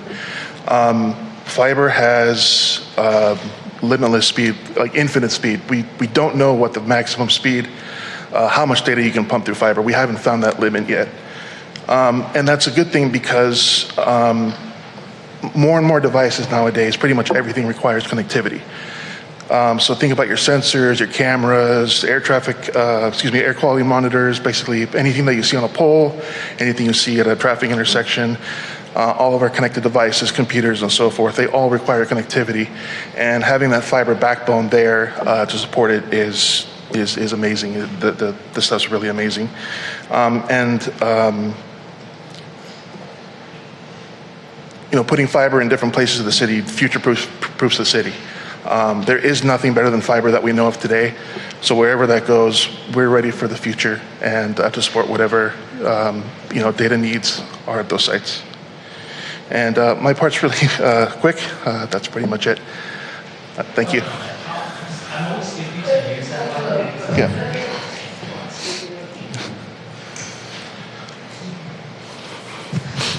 Fiber has limitless speed, like infinite speed. We don't know what the maximum speed, how much data you can pump through fiber. We haven't found that limit yet. And that's a good thing because more and more devices nowadays, pretty much everything requires connectivity. So think about your sensors, your cameras, air quality monitors, basically anything that you see on a pole, anything you see at a traffic intersection, all of our connected devices, computers, and so forth, they all require connectivity. And having that fiber backbone there to support it is amazing. The stuff's really amazing. Putting fiber in different places of the city future-proofs the city. There is nothing better than fiber that we know of today. So wherever that goes, we're ready for the future and to support whatever data needs are at those sites. And my part's really quick. That's pretty much it. Thank you. Yeah.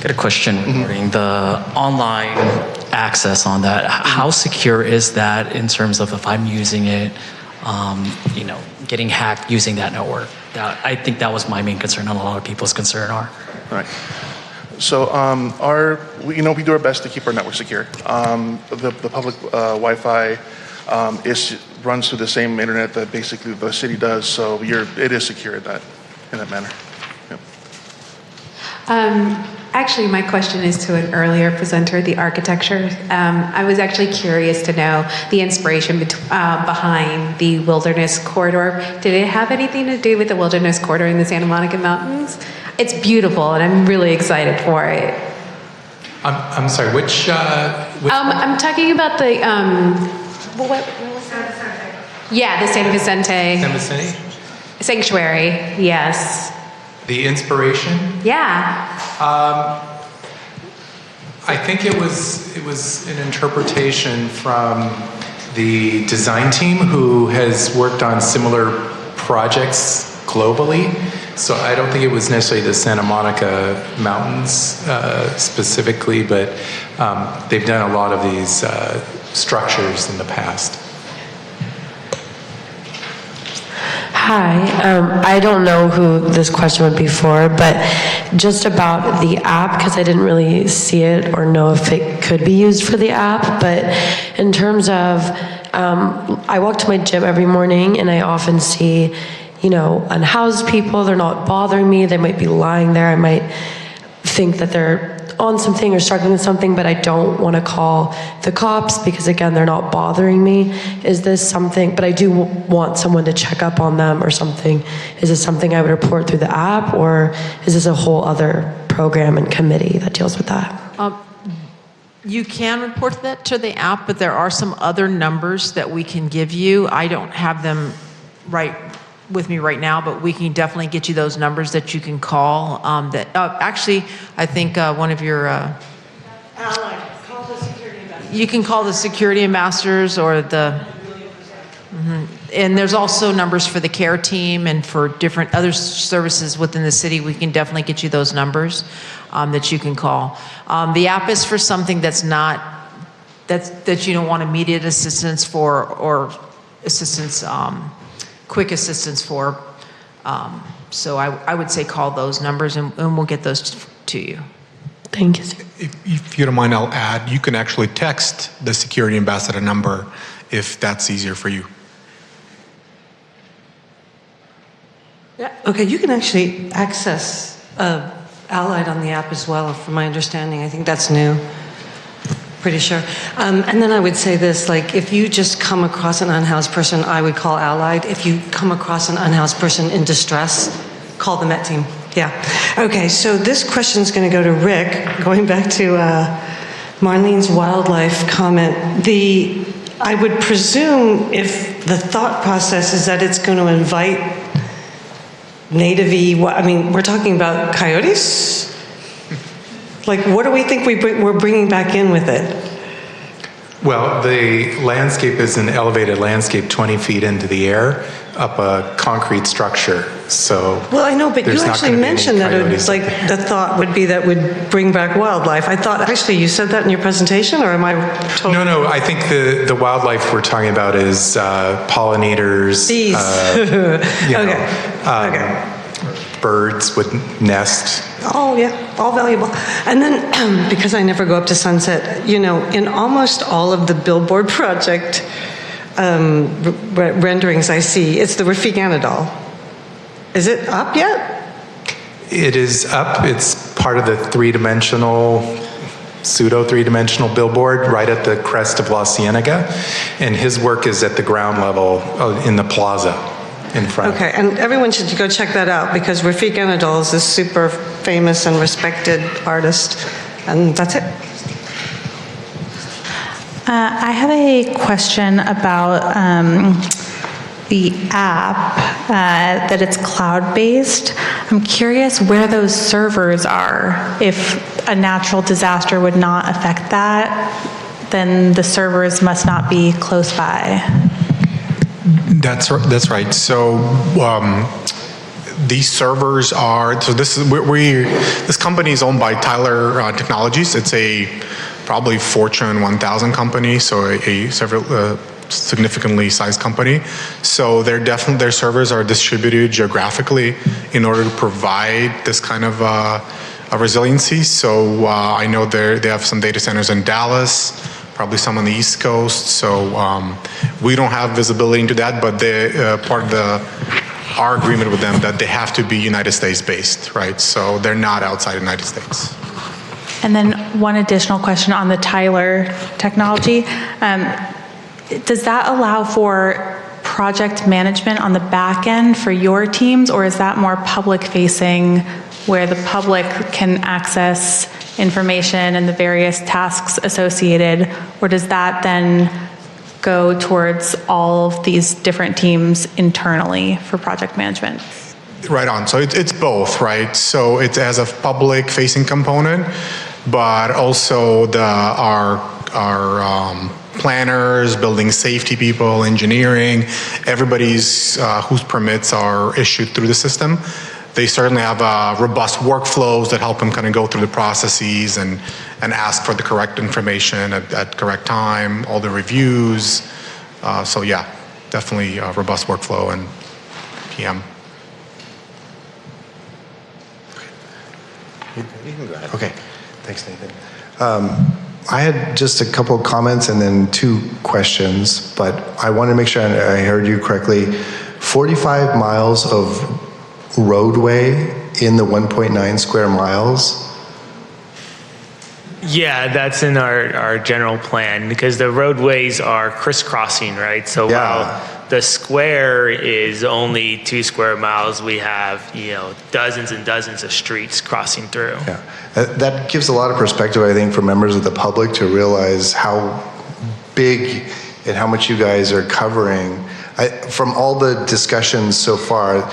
Got a question regarding the online access on that. How secure is that in terms of if I'm using it, getting hacked using that network? I think that was my main concern, and a lot of people's concern are. Right. So we do our best to keep our network secure. The public Wi-Fi runs through the same internet that basically the city does, so it is secure in that manner. Yeah. Actually, my question is to an earlier presenter, the architecture. I was actually curious to know the inspiration behind the Wilderness Corridor. Did it have anything to do with the Wilderness Corridor in the Santa Monica Mountains? It's beautiful, and I'm really excited for it. I'm sorry, which I'm talking about the, what was that? Yeah, the San Vicente. San Vicente? Sanctuary, yes. The inspiration? Yeah. I think it was an interpretation from the design team who has worked on similar projects globally. So I don't think it was necessarily the Santa Monica Mountains specifically, but they've done a lot of these structures in the past. Hi, I don't know who this question would be for, but just about the app, because I didn't really see it or know if it could be used for the app, but in terms of, I walk to my gym every morning and I often see, unhoused people. They're not bothering me. They might be lying there. I might think that they're on something or struggling with something, but I don't want to call the cops because, again, they're not bothering me. Is this something, but I do want someone to check up on them or something. Is this something I would report through the app, or is this a whole other program and committee that deals with that? You can report that to the app, but there are some other numbers that we can give you. I don't have them right with me right now, but we can definitely get you those numbers that you can call. Actually, I think one of your Call the security ambassador. you can call the security ambassadors or the. And there's also numbers for the care team and for different other services within the city. We can definitely get you those numbers that you can call. The app is for something that you don't want immediate assistance for or assistance. Quick assistance for. So I would say call those numbers and we'll get those to you. Thank you. If you don't mind, I'll add, you can actually text the security ambassador number if that's easier for you. Yeah, okay, you can actually access Allied on the app as well, from my understanding. I think that's new. Pretty sure. And then I would say this, if you just come across an unhoused person, I would call Allied. If you come across an unhoused person in distress, call the Met team. Yeah. Okay, so this question is going to go to Rick, going back to Marlene's wildlife comment. I would presume if the thought process is that it's going to invite we're talking about coyotes? What do we think we're bringing back in with it? Well, the landscape is an elevated landscape 20 feet into the air up a concrete structure. So well, I know, but you actually mentioned that the thought would be that would bring back wildlife. I thought actually you said that in your presentation, or am I totally? No. I think the wildlife we're talking about is pollinators. Bees. Okay. Birds would nest. Oh, yeah, all valuable. And then, because I never go up to Sunset, in almost all of the billboard project renderings I see, it's the Rafik Anadol. Is it up yet? It is up. It's part of the pseudo three-dimensional billboard right at the crest of La Cienega. And his work is at the ground level in the plaza. In front. Okay, and everyone should go check that out because Rafik Anadol is a super famous and respected artist, and that's it. I have a question about the app, that it's cloud-based. I'm curious where those servers are. If a natural disaster would not affect that, then the servers must not be close by. That's right. So these servers are, so this company is owned by Tyler Technologies. It's a probably Fortune 1000 company, so a several significantly sized company. So their servers are distributed geographically in order to provide this kind of resiliency. So I know they have some data centers in Dallas, probably some on the East Coast. So we don't have visibility into that, but part of our agreement with them that they have to be United States based, right? So they're not outside the United States. And then one additional question on the Tyler technology. Does that allow for project management on the back end for your teams, or is that more public facing where the public can access information and the various tasks associated, or does that then go towards all of these different teams internally for project management? Right on. So it's both, right? So it has a public facing component, but also our planners, building safety people, engineering, everybody's whose permits are issued through the system. They certainly have robust workflows that help them kind of go through the processes and ask for the correct information at correct time, all the reviews. So yeah, definitely robust workflow and PM. You can go ahead. Okay, thanks, Nathan. I had just a couple of comments and then 2 questions, but I want to make sure I heard you correctly. 45 miles of roadway in the 1.9 square miles? Yeah, that's in our general plan because the roadways are crisscrossing, right? So while the square is only 2 square miles, we have, dozens and dozens of streets crossing through. Yeah, that gives a lot of perspective, I think, for members of the public to realize how big and how much you guys are covering. From all the discussions so far,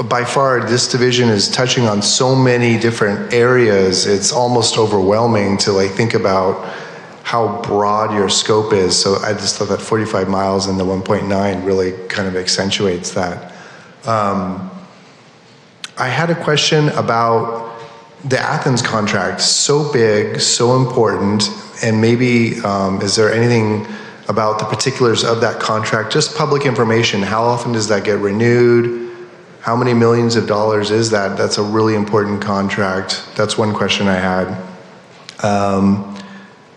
by far, this division is touching on so many different areas. It's almost overwhelming to think about how broad your scope is. So I just thought that 45 miles and the 1.9 really kind of accentuates that. I had a question about the Athens contract. So big, so important, and maybe is there anything about the particulars of that contract? Just public information. How often does that get renewed? How many millions of dollars is that? That's a really important contract. That's one question I had.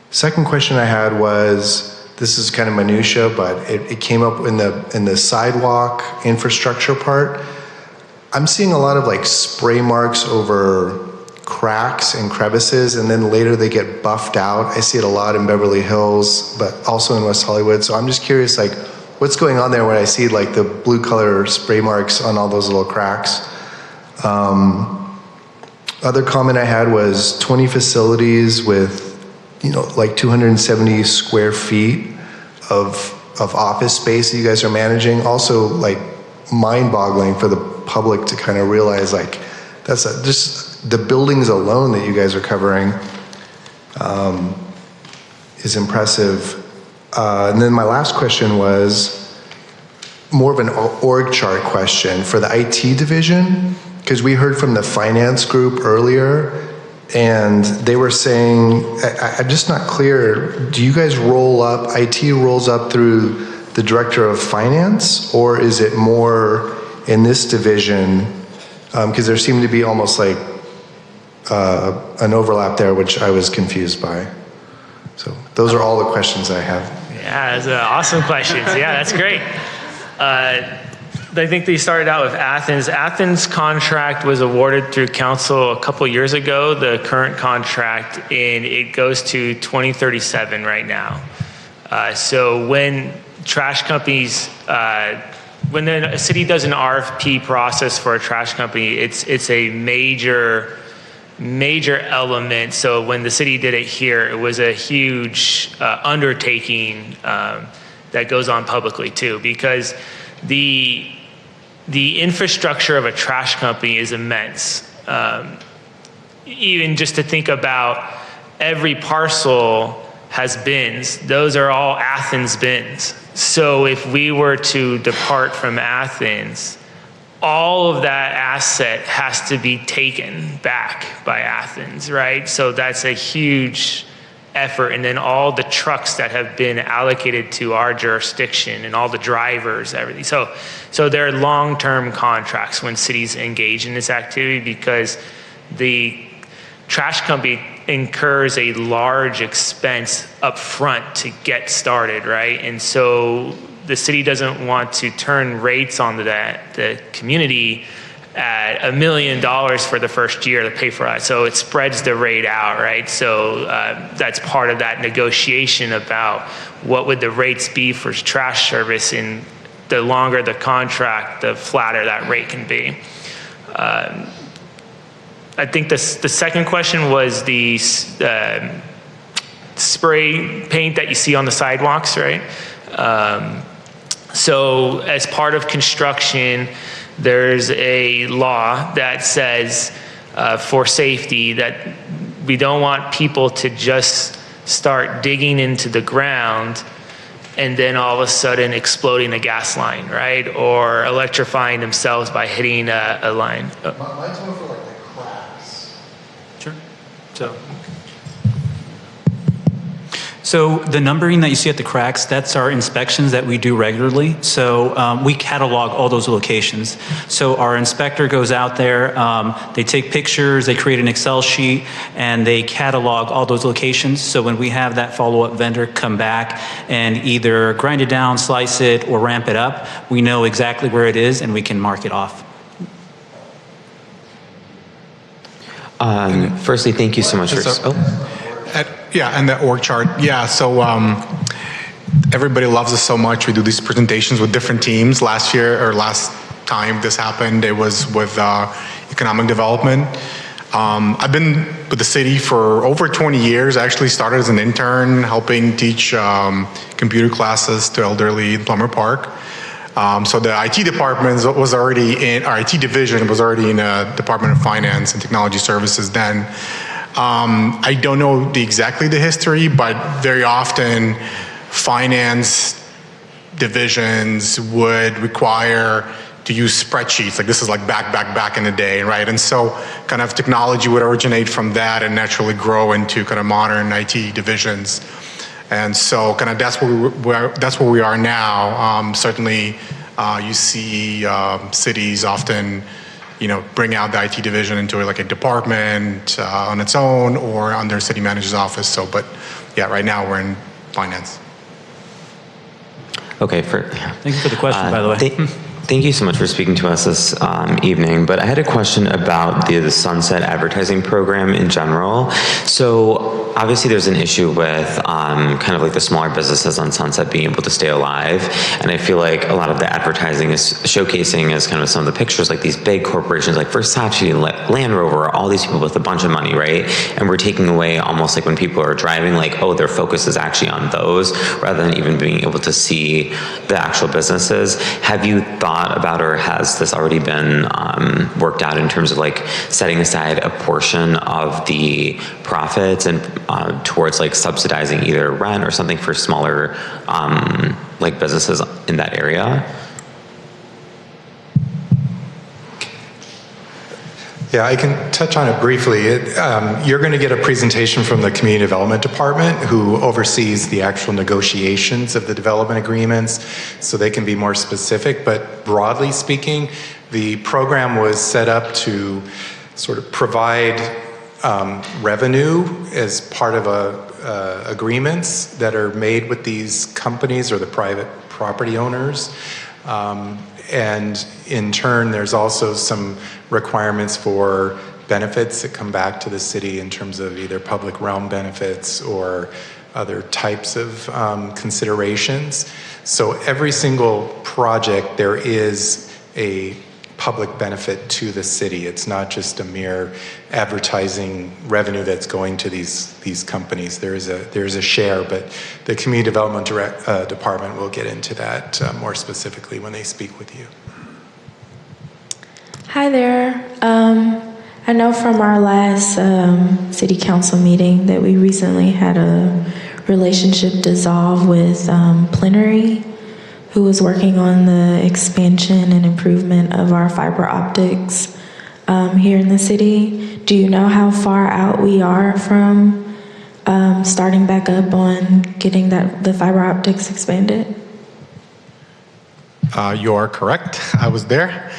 Second question I had was, this is kind of minutia, but it came up in the sidewalk infrastructure part. I'm seeing a lot of spray marks over cracks and crevices, and then later they get buffed out. I see it a lot in Beverly Hills, but also in West Hollywood. So I'm just curious, what's going on there when I see the blue color spray marks on all those little cracks? Other comment I had was 20 facilities with 270 square feet of office space that you guys are managing. Also mind-boggling for the public to kind of realize that's just the buildings alone that you guys are covering is impressive. And then my last question was more of an org chart question for the IT division, because we heard from the finance group earlier, and they were saying, I'm just not clear, do you guys roll up, IT rolls up through the director of finance, or is it more in this division? Because there seemed to be almost an overlap there, which I was confused by. So those are all the questions I have. Yeah, that's awesome questions. Yeah, that's great. I think they started out with Athens. Athens contract was awarded through council a couple years ago, the current contract, and it goes to 2037 right now. So when trash companies, when a city does an RFP process for a trash company, it's a major major element. So when the city did it here, it was a huge undertaking that goes on publicly too, because the infrastructure of a trash company is immense. Even just to think about every parcel has bins. Those are all Athens bins. So if we were to depart from Athens, all of that asset has to be taken back by Athens, right? So that's a huge effort. And then all the trucks that have been allocated to our jurisdiction and all the drivers, everything. So there are long-term contracts when cities engage in this activity, because the trash company incurs a large expense up front to get started, right? And so the city doesn't want to turn rates on the community at $1 million for the first year to pay for that. So it spreads the rate out, right? So that's part of that negotiation about what would the rates be for trash service, and the longer the contract, the flatter that rate can be. I think the second question was the spray paint that you see on the sidewalks, right? So as part of construction, there's a law that says for safety that we don't want people to just start digging into the ground and then all of a sudden exploding a gas line, right? Or electrifying themselves by hitting a line. Mine's more for like the cracks. Sure. So the numbering that you see at the cracks, that's our inspections that we do regularly. So we catalog all those locations. So our inspector goes out there, they take pictures, they create an Excel sheet, and they catalog all those locations. So when we have that follow-up vendor come back and either grind it down, slice it, or ramp it up, we know exactly where it is and we can mark it off. Firstly, thank you so much for... Yeah, and the org chart. Yeah, so everybody loves us so much. We do these presentations with different teams. Last time this happened, it was with economic development. I've been with the city for over 20 years. I actually started as an intern helping teach computer classes to elderly in Plummer Park. So the IT department was already in, our IT division was already in the Department of Finance and Technology Services then. I don't know exactly the history, but very often finance divisions would require to use spreadsheets. Like this is like back in the day, right? And so kind of technology would originate from that and naturally grow into kind of modern IT divisions. And so kind of that's where we are now. Certainly you see cities often bring out the IT division into like a department on its own or under city manager's office. So, but yeah, right now we're in finance. Okay. Thank you for the question, by the way. Thank you so much for speaking to us this evening, but I had a question about the Sunset advertising program in general. So obviously there's an issue with kind of like the smaller businesses on Sunset being able to stay alive, and I feel like a lot of the advertising is showcasing as kind of some of the pictures like these big corporations like Versace, Land Rover, all these people with a bunch of money, right? And we're taking away almost like when people are driving, like, oh, their focus is actually on those rather than even being able to see the actual businesses. Have you thought about, or has this already been worked out in terms of like setting aside a portion of the profits and towards like subsidizing either rent or something for smaller like businesses in that area? Yeah, I can touch on it briefly. You're going to get a presentation from the Community Development Department, who oversees the actual negotiations of the development agreements, so they can be more specific. But broadly speaking, the program was set up to sort of provide revenue as part of agreements that are made with these companies or the private property owners. And in turn, there's also some requirements for benefits that come back to the city in terms of either public realm benefits or other types of considerations. So every single project, there is a public benefit to the city. It's not just a mere advertising revenue that's going to these companies. There is a share, but the Community Development Department will get into that more specifically when they speak with you. Hi there. I know from our last city council meeting that we recently had a relationship dissolve with Plenary, who was working on the expansion and improvement of our fiber optics here in the city. Do you know how far out we are from starting back up on getting the fiber optics expanded? You are correct. I was there.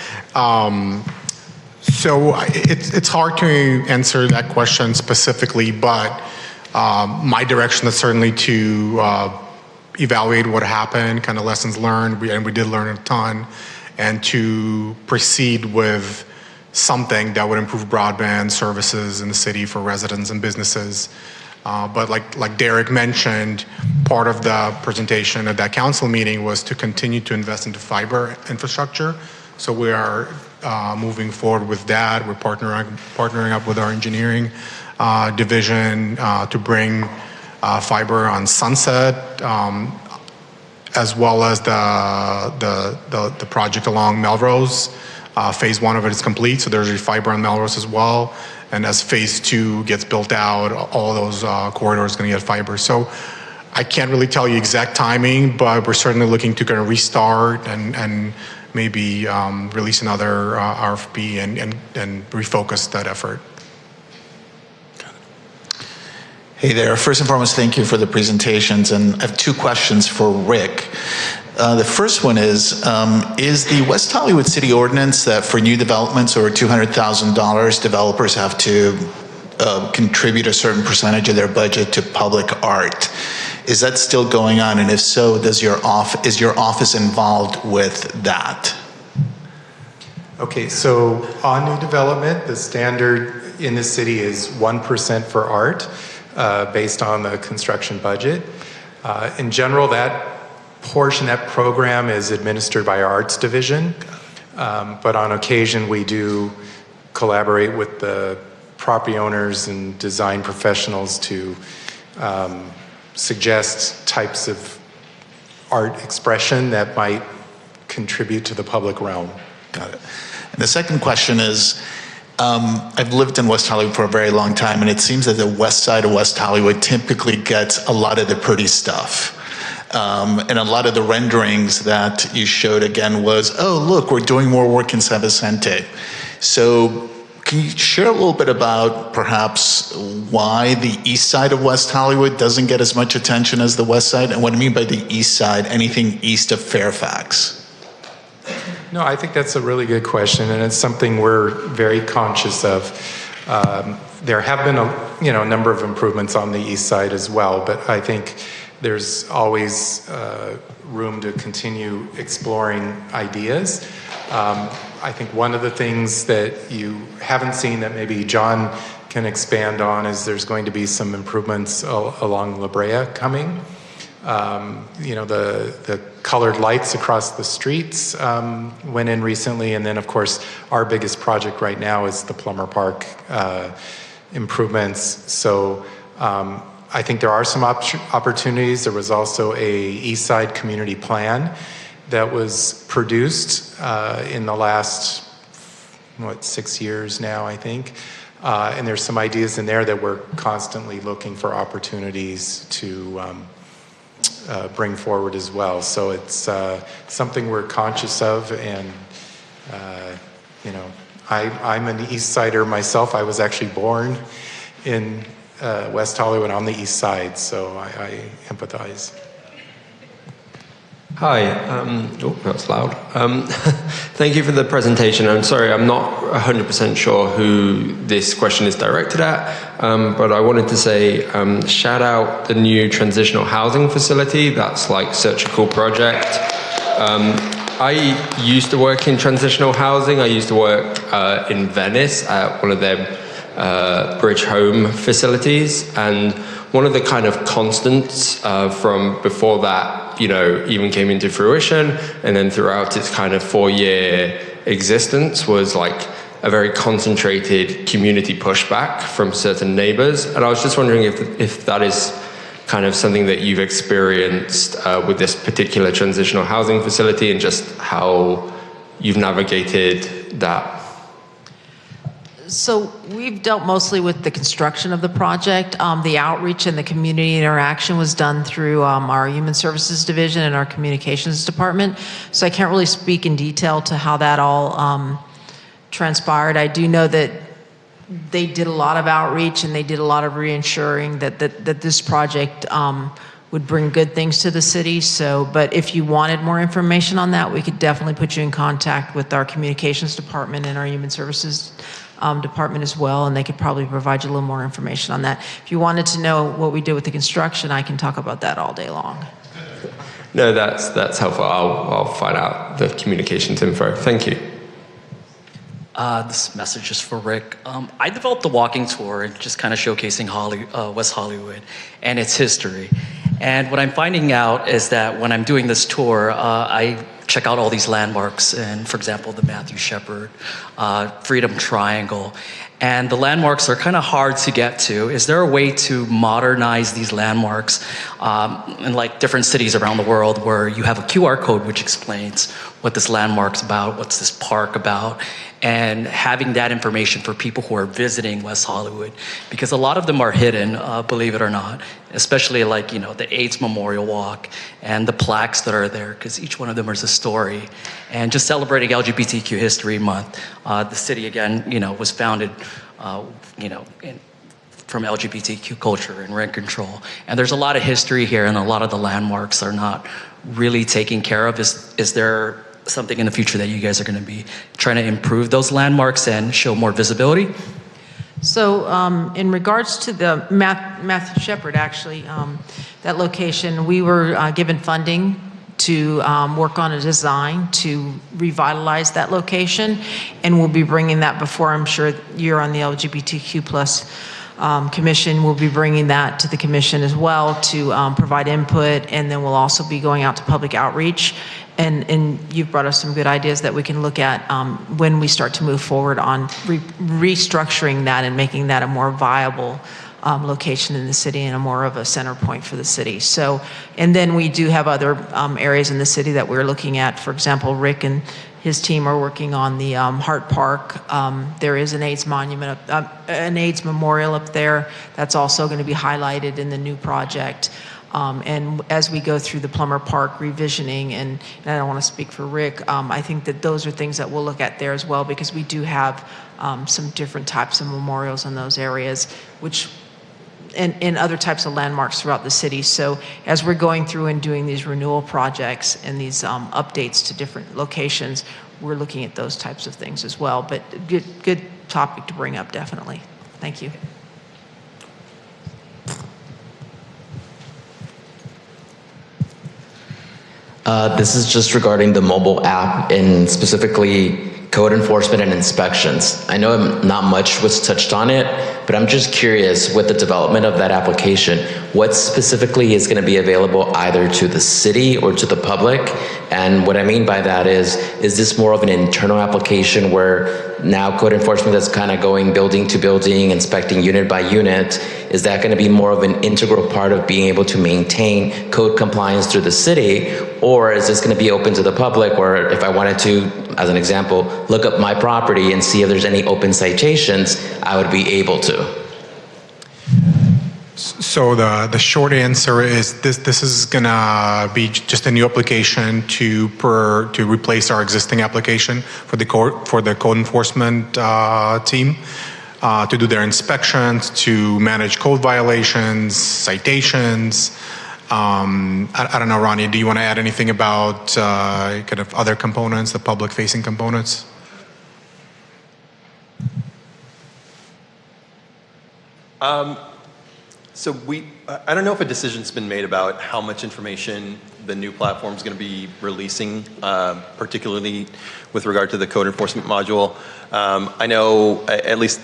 So it's hard to answer that question specifically, but my direction is certainly to evaluate what happened, kind of lessons learned, and we did learn a ton, and to proceed with something that would improve broadband services in the city for residents and businesses. But like Derek mentioned, part of the presentation at that council meeting was to continue to invest into fiber infrastructure. So we are moving forward with that. We're partnering up with our engineering division to bring fiber on Sunset, as well as the project along Melrose. Phase 1 of it is complete, so there's fiber on Melrose as well. And as phase 2 gets built out, all those corridors are going to get fiber. So I can't really tell you exact timing, but we're certainly looking to kind of restart and maybe release another RFP and refocus that effort. Hey there. First and foremost, thank you for the presentations. And I have two questions for Rick. The first one is the West Hollywood City Ordinance that for new developments over $200,000, developers have to contribute a certain percentage of their budget to public art? Is that still going on? And if so, is your office involved with that? Okay, so on new development, the standard in the city is 1% for art. Based on the construction budget. In general, that portion, that program is administered by our arts division, but on occasion we do collaborate with the property owners and design professionals to suggest types of art expression that might contribute to the public realm. Got it. And the second question is, I've lived in West Hollywood for a very long time, and it seems that the west side of West Hollywood typically gets a lot of the pretty stuff. And a lot of the renderings that you showed again was, oh, look, we're doing more work in San Vicente. So can you share a little bit about perhaps why the east side of West Hollywood doesn't get as much attention as the west side? And what I mean by the east side, anything east of Fairfax? No, I think that's a really good question, and it's something we're very conscious of. There have been a number of improvements on the east side as well, but I think there's always room to continue exploring ideas. I think one of the things that you haven't seen that maybe John can expand on is there's going to be some improvements along La Brea coming. The colored lights across the streets went in recently, and then of course our biggest project right now is the Plummer Park improvements. So I think there are some opportunities. There was also a East Side community plan that was produced in the last 6 years now, I think. And there's some ideas in there that we're constantly looking for opportunities to bring forward as well. So it's something we're conscious of, and I'm an East Sider myself. I was actually born in West Hollywood on the East Side, so I empathize. Hi, that's loud. Thank you for the presentation. I'm sorry, I'm not 100% sure who this question is directed at, but I wanted to say shout out the new transitional housing facility. That's like such a cool project. I used to work in transitional housing. I used to work in Venice at one of their bridge home facilities, and one of the kind of constants from before that, even came into fruition, and then throughout its kind of 4-year existence was like a very concentrated community pushback from certain neighbors. And I was just wondering if that is kind of something that you've experienced with this particular transitional housing facility, and just how you've navigated that. So we've dealt mostly with the construction of the project. The outreach and the community interaction was done through our Human Services Division and our Communications Department. So I can't really speak in detail to how that all transpired. I do know that they did a lot of outreach and they did a lot of reassuring that this project would bring good things to the city. So, but if you wanted more information on that, we could definitely put you in contact with our Communications Department and our Human Services Department as well, and they could probably provide you a little more information on that. If you wanted to know what we did with the construction, I can talk about that all day long. No, that's helpful. I'll find out the communications info. Thank you. This message is for Rick. I developed a walking tour just kind of showcasing West Hollywood and its history. And what I'm finding out is that when I'm doing this tour, I check out all these landmarks, and for example, the Matthew Shepard, Freedom Triangle. And the landmarks are kind of hard to get to. Is there a way to modernize these landmarks in like different cities around the world where you have a QR code which explains what this landmark's about, what's this park about, and having that information for people who are visiting West Hollywood? Because a lot of them are hidden, believe it or not, especially like, you know, the AIDS Memorial Walk and the plaques that are there, because each one of them is a story. And just celebrating LGBTQ History Month, the city, again, you know, was founded, you know, from LGBTQ culture and rent control. And there's a lot of history here, and a lot of the landmarks are not really taken care of. Is there something in the future that you guys are going to be trying to improve those landmarks and show more visibility? So in regards to the Matthew Shepard, actually, that location, we were given funding to work on a design to revitalize that location, and we'll be bringing that before, I'm sure you're on the LGBTQ plus commission. We'll be bringing that to the commission as well to provide input, and then we'll also be going out to public outreach. And you've brought us some good ideas that we can look at when we start to move forward on restructuring that and making that a more viable location in the city and a more of a center point for the city. So, and then we do have other areas in the city that we're looking at. For example, Rick and his team are working on the Hart Park. There is an AIDS monument, an AIDS memorial up there that's also going to be highlighted in the new project. And as we go through the Plummer Park revisioning, and I don't want to speak for Rick, I think that those are things that we'll look at there as well, because we do have some different types of memorials in those areas, which and other types of landmarks throughout the city. So as we're going through and doing these renewal projects and these updates to different locations, we're looking at those types of things as well. But good topic to bring up, definitely. Thank you. This is just regarding the mobile app and specifically code enforcement and inspections. I know not much was touched on it, but I'm just curious, with the development of that application, what specifically is going to be available either to the city or to the public? And what I mean by that is this more of an internal application where now code enforcement is kind of going building to building, inspecting unit by unit? Is that going to be more of an integral part of being able to maintain code compliance through the city? Or is this going to be open to the public, where if I wanted to, as an example, look up my property and see if there's any open citations, I would be able to? So the short answer is this is gonna be just a new application to replace our existing application for the code enforcement team to do their inspections, to manage code violations, citations. I don't know, Ronnie, do you want to add anything about kind of other components, the public-facing components? So I don't know if a decision's been made about how much information the new platform is going to be releasing, particularly with regard to the code enforcement module. I know, at least,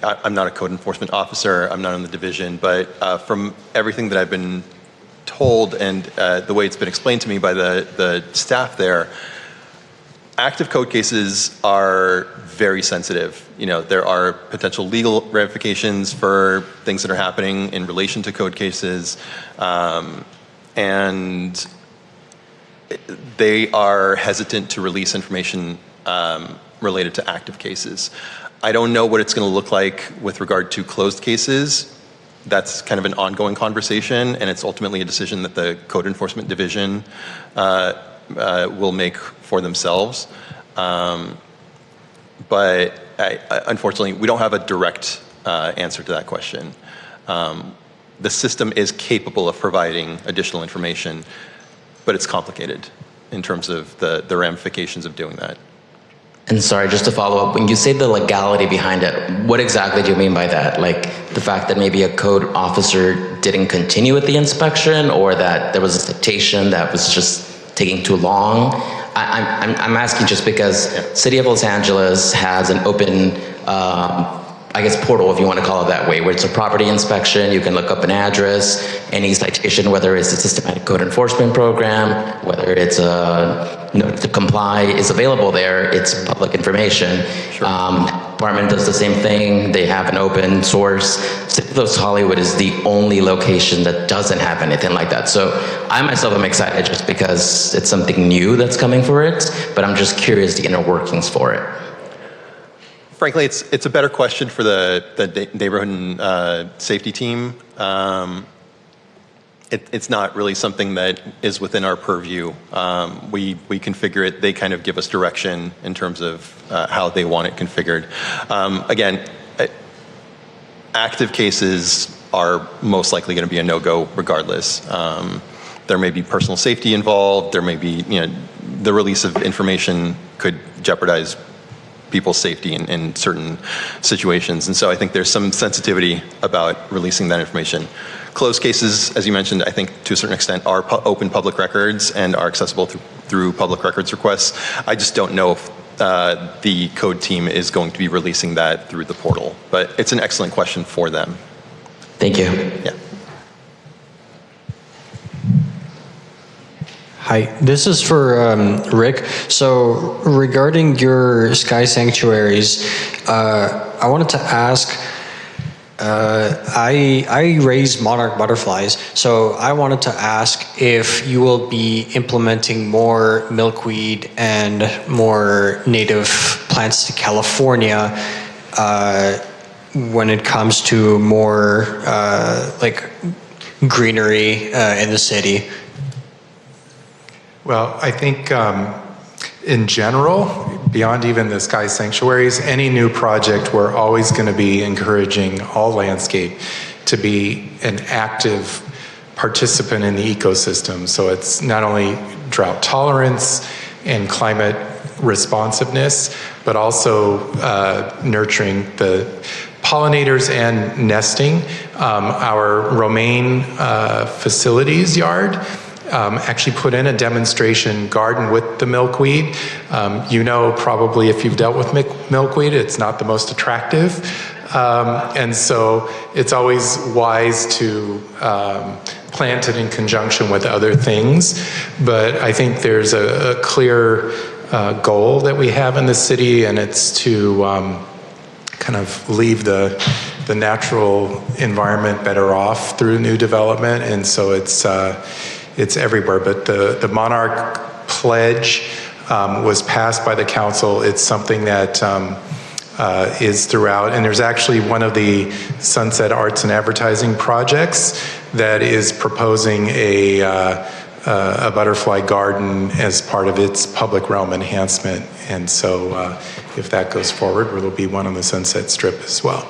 I'm not a code enforcement officer, I'm not in the division, but from everything that I've been told and the way it's been explained to me by the staff there, active code cases are very sensitive. You know, there are potential legal ramifications for things that are happening in relation to code cases, and they are hesitant to release information related to active cases. I don't know what it's going to look like with regard to closed cases. That's kind of an ongoing conversation, and it's ultimately a decision that the Code Enforcement Division will make for themselves. But unfortunately, we don't have a direct answer to that question. The system is capable of providing additional information, but it's complicated in terms of the ramifications of doing that. And sorry, just to follow up, when you say the legality behind it, what exactly do you mean by that? Like the fact that maybe a code officer didn't continue with the inspection, or that there was a citation that was just taking too long? I'm asking just because City of Los Angeles has an open, I guess, portal, if you want to call it that way, where it's a property inspection. You can look up an address, any citation, whether it's a systematic code enforcement program, whether it's a notice to comply, is available there. It's public information. Department does the same thing. They have an open source. City of Los Hollywood is the only location that doesn't have anything like that. So I myself am excited just because it's something new that's coming for it, but I'm just curious the inner workings for it. Frankly, it's a better question for the neighborhood and safety team. It's not really something that is within our purview. We configure it. They kind of give us direction in terms of how they want it configured. Again, active cases are most likely going to be a no-go regardless. There may be personal safety involved. There may be, the release of information could jeopardize people's safety in certain situations. And so I think there's some sensitivity about releasing that information. Closed cases, as you mentioned, I think to a certain extent are open public records and are accessible through public records requests. I just don't know if the code team is going to be releasing that through the portal, but it's an excellent question for them. Thank you. Yeah. Hi, this is for Rick. So regarding your sky sanctuaries, I wanted to ask, I raise monarch butterflies, so I wanted to ask if you will be implementing more milkweed and more native plants to California when it comes to more like greenery in the city. Well, I think in general, beyond even the sky sanctuaries, any new project, we're always going to be encouraging all landscape to be an active participant in the ecosystem. So it's not only drought tolerance and climate responsiveness, but also nurturing the pollinators and nesting. Our Romaine facilities yard actually put in a demonstration garden with the milkweed. Probably if you've dealt with milkweed, it's not the most attractive. And so it's always wise to plant it in conjunction with other things. But I think there's a clear goal that we have in the city, and it's to kind of leave the natural environment better off through new development. And so it's everywhere, but the Monarch Pledge was passed by the council. It's something that is throughout, and there's actually one of the Sunset Arts and Advertising projects that is proposing a butterfly garden as part of its public realm enhancement. And so if that goes forward, there'll be one on the Sunset Strip as well.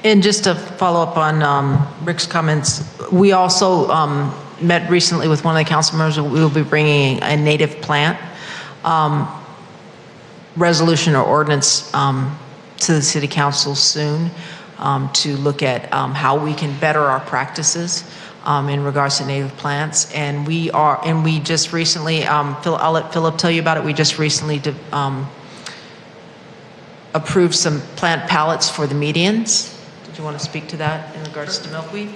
And just to follow up on Rick's comments, we also met recently with one of the council members. We will be bringing a native plant resolution or ordinance to the city council soon to look at how we can better our practices in regards to native plants. And we just recently, I'll let Philip tell you about it. We just recently approved some plant pallets for the medians. Did you want to speak to that in regards to milkweed?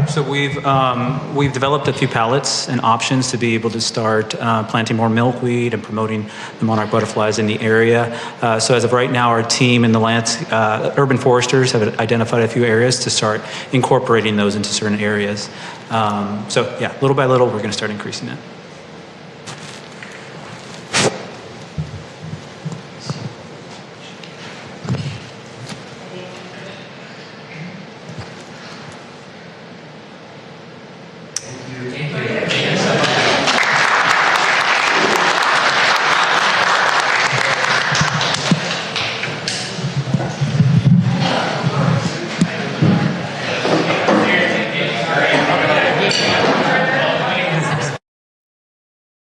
So we've developed a few pallets and options to be able to start planting more milkweed and promoting the monarch butterflies in the area. So as of right now, our team and the urban foresters have identified a few areas to start incorporating those into certain areas. So yeah, little by little, we're going to start increasing that.